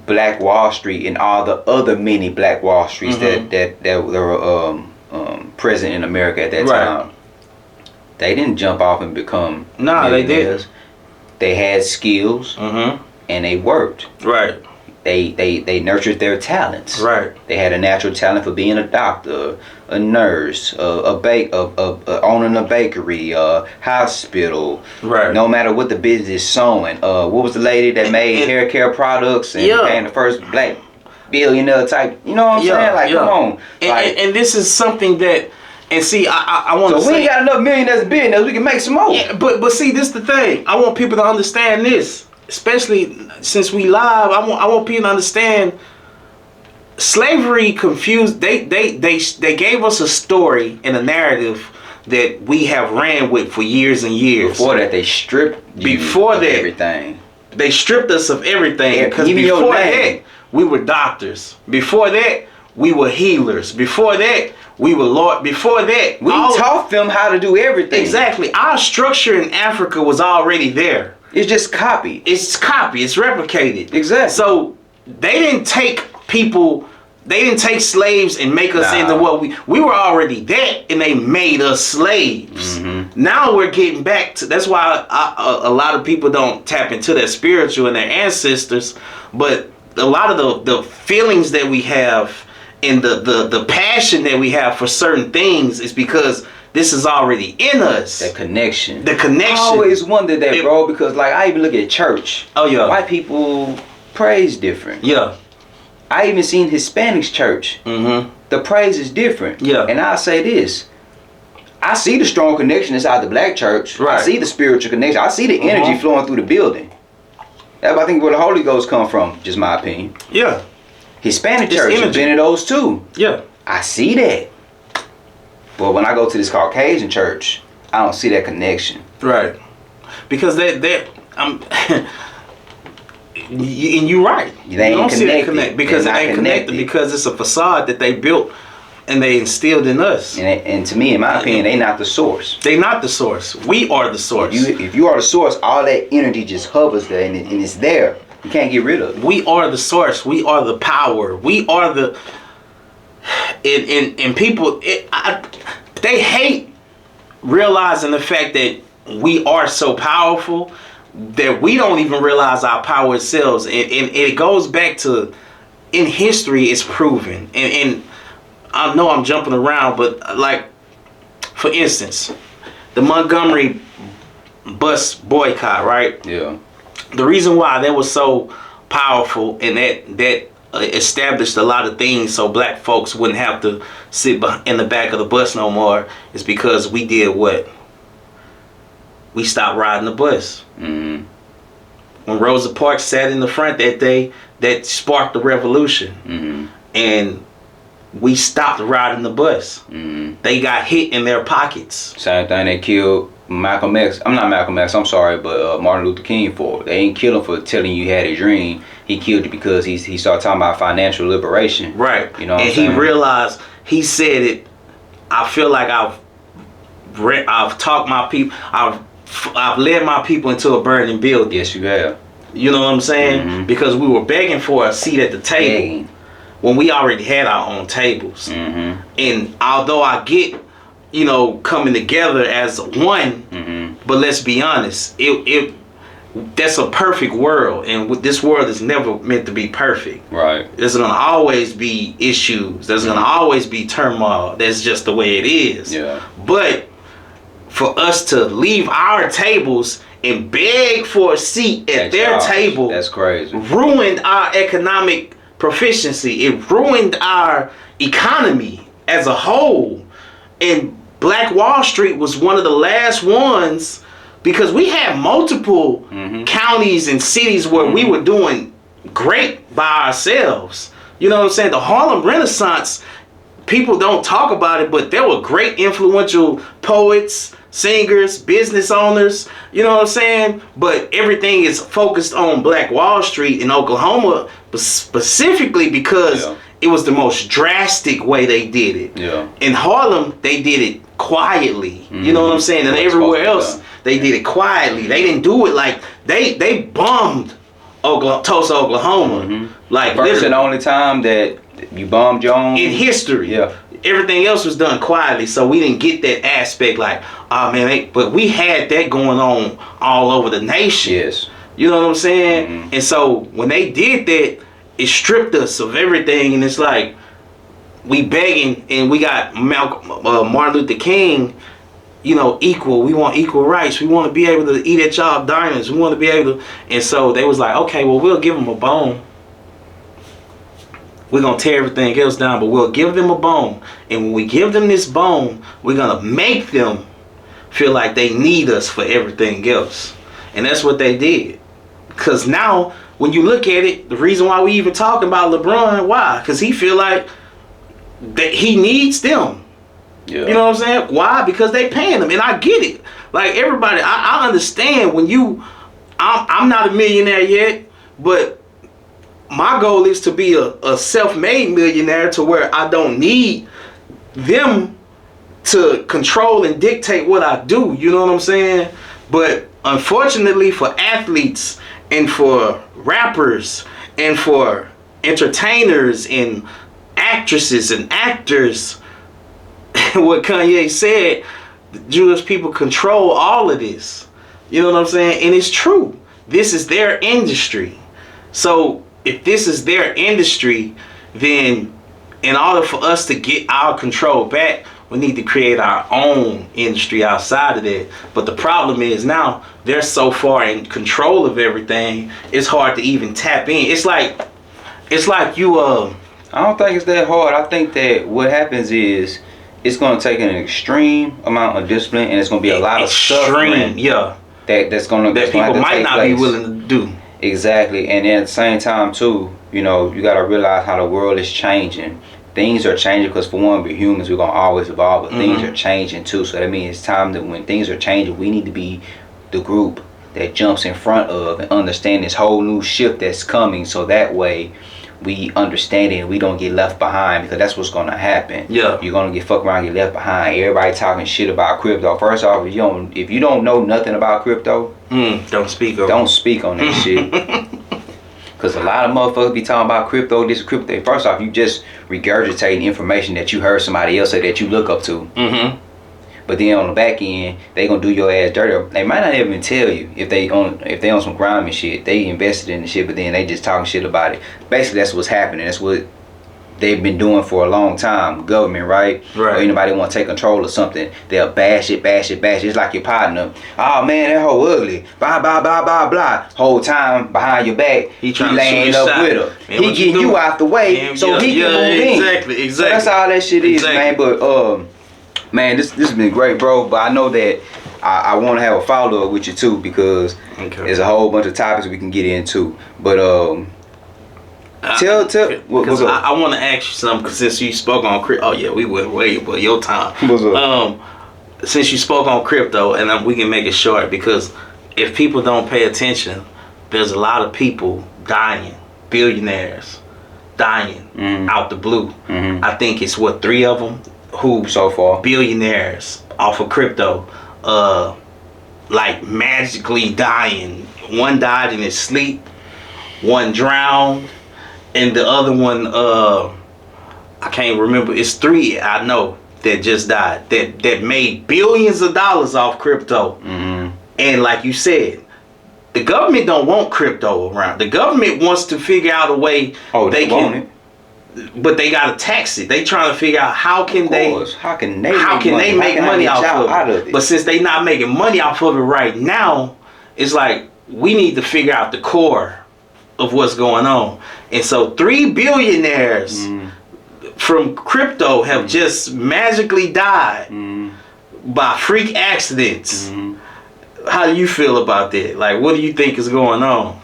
Black Wall Street and all the other many Black Wall Streets that were present in America at that time. They didn't jump off and become they didn't. They had skills and they worked. Right. They nurtured their talents. Right. They had a natural talent for being a doctor, a nurse, owning a bakery, a hospital. Right. No matter what the business is sewing. What was the lady that made hair care products and became the first black billionaire type? You know what I'm saying? Like, come on. And this is something that. And see, I want to say... So we ain't got enough millionaires and billionaires, we can make some more. Yeah, but see, this is the thing. I want people to understand this. Especially since we live, I want people to understand slavery confused... They gave us a story and a narrative that we have ran with for years and years. Before that, they stripped you of everything. They stripped us of everything. Because before that, we were doctors. Before that, we were healers. Before that... We were Lord. Before that, we taught them how to do everything. Exactly. Our structure in Africa was already there. It's just copied. It's copied. It's replicated. Exactly. So they didn't take people. They didn't take slaves and make us into what we were already that, and they made us slaves. Now we're getting back to. That's why a lot of people don't tap into their spiritual and their ancestors. But a lot of the feelings that we have. And the passion that we have for certain things is because this is already in us. That connection. I always wondered that, bro, because like I even look at church. Oh yeah. White people praise different. Yeah. I even seen Hispanics church. The praise is different. Yeah. And I'll say this. I see the strong connection inside the black church. Right. I see the spiritual connection. I see the energy flowing through the building. That's I think where the Holy Ghost come from, just my opinion. Yeah. Hispanic church has been in those too. Yeah. I see that. But when I go to this Caucasian church, I don't see that connection. Right. Because and you're right. They ain't don't connected. See that connect because it ain't connected because it's a facade that they built and they instilled in us. And to me, in my opinion, they not the source. They not the source. We are the source. If you are the source, all that energy just hovers there and it's there. You can't get rid of it. We are the source. We are the power. We are the... And people... they hate realizing the fact that we are so powerful that we don't even realize our power itself. And it goes back to... In history, it's proven. And I know I'm jumping around, but like... For instance, the Montgomery bus boycott, right? Yeah. the reason why that was so powerful and that established a lot of things so black folks wouldn't have to sit in the back of the bus no more is because we did what? We stopped riding the bus. Mm-hmm. When Rosa Parks sat in the front that day, that sparked the revolution. Mm-hmm. And we stopped riding the bus. Mm-hmm. They got hit in their pockets. Same thing they killed Malcolm X. I'm not Malcolm X, I'm sorry, but Martin Luther King for. They ain't kill him for telling you had a dream. He killed you because he started talking about financial liberation. Right. You know what and I'm saying? he realized, he said it, I feel like I've taught my people, I've led my people into a burning building. Yes, you have. You know what I'm saying? Mm-hmm. Because we were begging for a seat at the table. Begging. When we already had our own tables. Mm-hmm. And although I get, coming together as one, mm-hmm. but let's be honest, that's a perfect world, and this world is never meant to be perfect. Right. There's gonna always be issues. There's gonna always be turmoil. That's just the way it is. Yeah. But for us to leave our tables and beg for a seat at their table, that's crazy. Ruined our economic proficiency. It ruined our economy as a whole. And Black Wall Street was one of the last ones, because we had multiple mm-hmm. counties and cities where mm-hmm. we were doing great by ourselves. You know what I'm saying? The Harlem Renaissance, people don't talk about it, but there were great influential poets, singers, business owners, you know what I'm saying? But everything is focused on Black Wall Street in Oklahoma, specifically because it was the most drastic way they did it. Yeah. In Harlem, they did it quietly. Mm-hmm. You know what I'm saying? And everywhere else, they did it quietly. They didn't do it like they bombed Tulsa, Oklahoma. Mm-hmm. Like first and only time that you bombed your own in history. Yeah. Everything else was done quietly, so we didn't get that aspect. Like, oh man, but we had that going on all over the nation. Yes. You know what I'm saying? Mm-hmm. And so when they did that, it stripped us of everything, and it's like we begging, and we got Martin Luther King, equal. We want equal rights. We want to be able to eat at y'all diners. We want to be able to, and so they was like, okay, well, we'll give them a bone. We're going to tear everything else down, but we'll give them a bone. And when we give them this bone, we're going to make them feel like they need us for everything else. And that's what they did. Because now, when you look at it, the reason why we even talking about LeBron, why? Because he feel like that he needs them. Yeah. You know what I'm saying? Why? Because they paying him. And I get it. Like, everybody, I understand when I'm not a millionaire yet, but my goal is to be a self-made millionaire to where I don't need them to control and dictate what I do. You know what I'm saying? But unfortunately for athletes and for rappers and for entertainers and actresses and actors, what Kanye said, the Jewish people control all of this. You know what I'm saying? And it's true. This is their industry. So if this is their industry, then in order for us to get our control back, we need to create our own industry outside of that. But the problem is now they're so far in control of everything, it's hard to even tap in. It's like you I don't think it's that hard. I think that what happens is it's going to take an extreme amount of discipline, and it's going to be a lot of suffering. Yeah. That people might not be willing to do. Exactly. And then at the same time too, you got to realize how the world is changing. Things are changing because, for one, we're humans, we're going to always evolve, but things are changing too. So that means it's time that when things are changing, we need to be the group that jumps in front of and understand this whole new shift that's coming, so that way we understand it and we don't get left behind, because that's what's going to happen. Yeah. You're going to get fucked around and get left behind. Everybody talking shit about crypto. First off, if you don't know nothing about crypto, don't speak on that shit. Because a lot of motherfuckers be talking about crypto, this crypto. First off, you just regurgitating information that you heard somebody else say that you look up to. Mm-hmm. But then on the back end, they gonna do your ass dirty. They might not even tell you if they on some grimy shit. They invested in the shit, but then they just talking shit about it. Basically, that's what's happening. That's what they've been doing for a long time. Government, right? Or anybody want to take control of something, they'll bash it. It's like your partner. Oh man, that hoe ugly. Blah blah blah blah blah. Whole time behind your back, he laying up with her. Man, he getting you out the way so he can move in. Exactly. So that's all that shit is, man. But man, this has been great, bro. But I know that I want to have a follow up with you too, because there's a whole bunch of topics we can get into. But because I want to ask you something, because since you spoke on crypto, we went way, but your time. What's up? Since you spoke on crypto, and we can make it short, because if people don't pay attention, there's a lot of people dying, billionaires dying out the blue. I think it's 3 of them who so far billionaires off of crypto, like magically dying. One died in his sleep, one drowned, and the other one, I can't remember. It's 3 I know that just died, that made billions of dollars off crypto. And like you said, the government don't want crypto around. The government wants to figure out a way they can want it. But they gotta tax it. They trying to figure out how can they make money off of it. But since they not making money off of it right now, it's like we need to figure out the core of what's going on. And so 3 billionaires from crypto have just magically died by freak accidents. How do you feel about that? Like, what do you think is going on?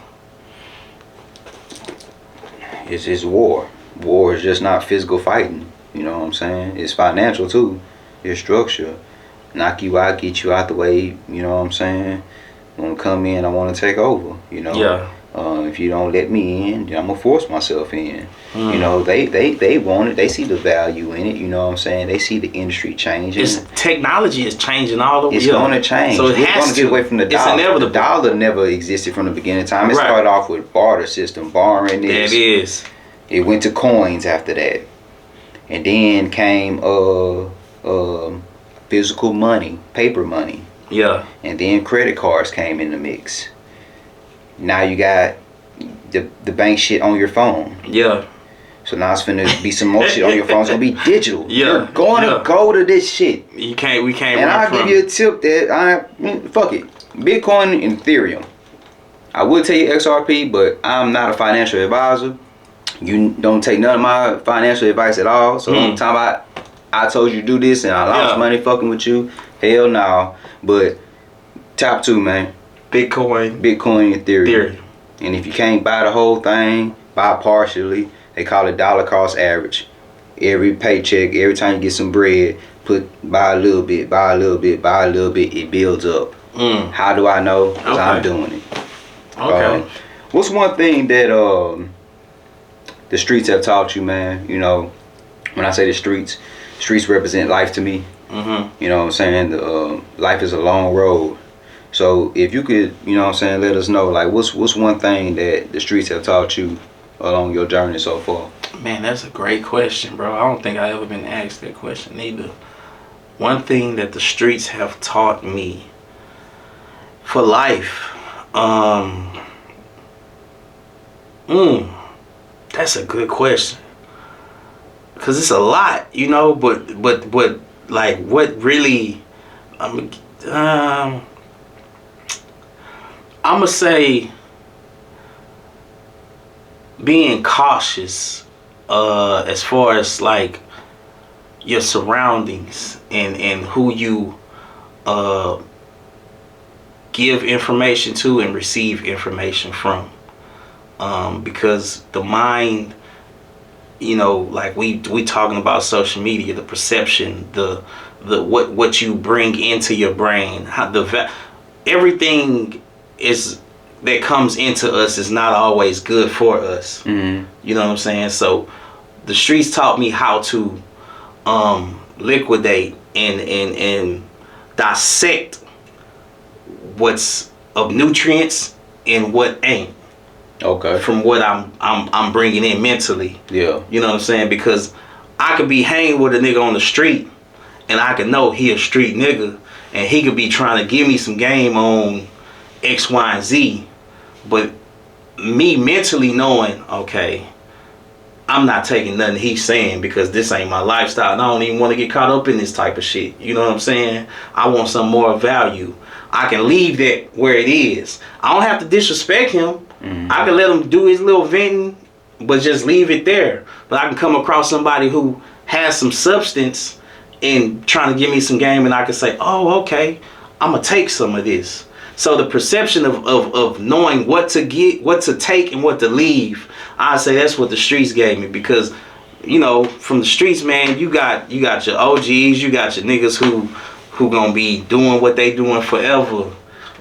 It's war. War is just not physical fighting. You know what I'm saying? It's financial too. It's structure. Knock you out, get you out the way. You know what I'm saying? Want to come in, I want to take over. You know. Yeah. If you don't let me in, then I'm gonna force myself in. You know, they want it. They see the value in it. You know what I'm saying? They see the industry changing. Technology is changing all the way. It's going to change. So we're going to get away from the dollar. It's inevitable. The dollar never existed from the beginning of time. It started off with barter system, borrowing this. That is. It went to coins after that, and then came physical money, paper money. Yeah. And then credit cards came in the mix. Now you got the bank shit on your phone. Yeah. So now it's finna be some more shit on your phone. It's gonna be digital. Yeah. You're going to go to this shit. We can't. And I'll give you a tip that fuck it. Bitcoin and Ethereum. I would tell you XRP, but I'm not a financial advisor. You don't take none of my financial advice at all. So I'm talking about I told you to do this and I lost money fucking with you. Hell no. But top 2, man. Bitcoin and Ethereum. And if you can't buy the whole thing, buy partially. They call it dollar cost average. Every paycheck, every time you get some bread, buy a little bit, buy a little bit, buy a little bit. It builds up. How do I know? Because I'm doing it. Okay. What's one thing that the streets have taught you, man? You know, when I say the streets represent life to me. You know what I'm saying? Life is a long road. So if you could, you know what I'm saying, let us know, like, what's one thing that the streets have taught you along your journey so far? Man, that's a great question, bro. I don't think I ever been asked that question either. One thing that the streets have taught me for life, that's a good question. Cause it's a lot, you know, but like what really, I'ma say being cautious as far as like your surroundings and who you give information to and receive information from, because the mind, you know, like we talking about social media, the perception, the what you bring into your brain, how everything is that comes into us is not always good for us. You know what I'm saying? So the streets taught me how to liquidate and dissect what's of nutrients and what ain't. Okay. From what I'm bringing in mentally. Yeah. You know what I'm saying? Because I could be hanging with a nigga on the street and I could know he a street nigga and he could be trying to give me some game on X, Y, and Z. But me mentally knowing, okay, I'm not taking nothing he's saying because this ain't my lifestyle. And I don't even want to get caught up in this type of shit. You know what I'm saying? I want some more value. I can leave that where it is. I don't have to disrespect him. I can let him do his little venting, but just leave it there. But I can come across somebody who has some substance and trying to give me some game, and I can say, oh, okay, I'm going to take some of this. So the perception of knowing what to get, what to take, and what to leave, I say that's what the streets gave me. Because, you know, from the streets, man, you got your OGs, you got your niggas who gonna be doing what they doing forever.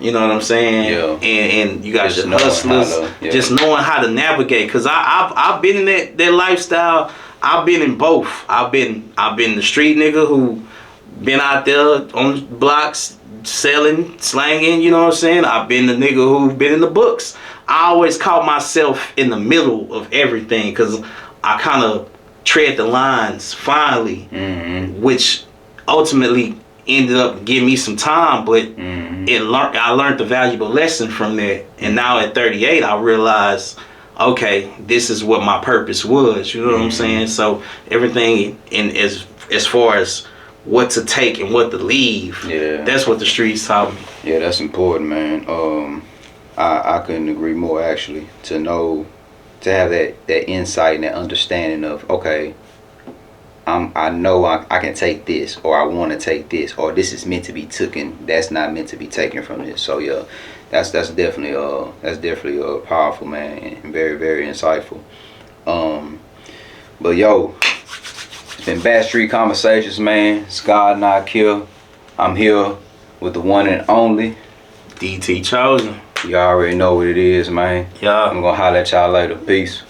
You know what I'm saying? Yeah. And you got just your hustlers, just knowing how to navigate. Cause I've been in that lifestyle. I've been in both. I've been the street nigga who been out there on blocks selling, slanging, you know what I'm saying? I've been the nigga who been in the books. I always caught myself in the middle of everything because I kind of tread the lines finally, which ultimately ended up giving me some time, but I learned the valuable lesson from that. And now at 38, I realized, okay, this is what my purpose was. You know what I'm saying? So everything as far as what to take and what to leave, that's what the streets taught me. Yeah, that's important, man. I couldn't agree more, actually, to have that insight and that understanding of, okay, I know I can take this, or I want to take this, or this is meant to be taken. That's not meant to be taken from this. So yeah, that's definitely powerful, man, and very, very insightful. But yo, it's been Bad Street Conversations, man. Scott and I here. I'm here with the one and only DT C.H.O.S.E.N. You already know what it is, man. Yeah. I'm gonna holler at y'all later. Peace.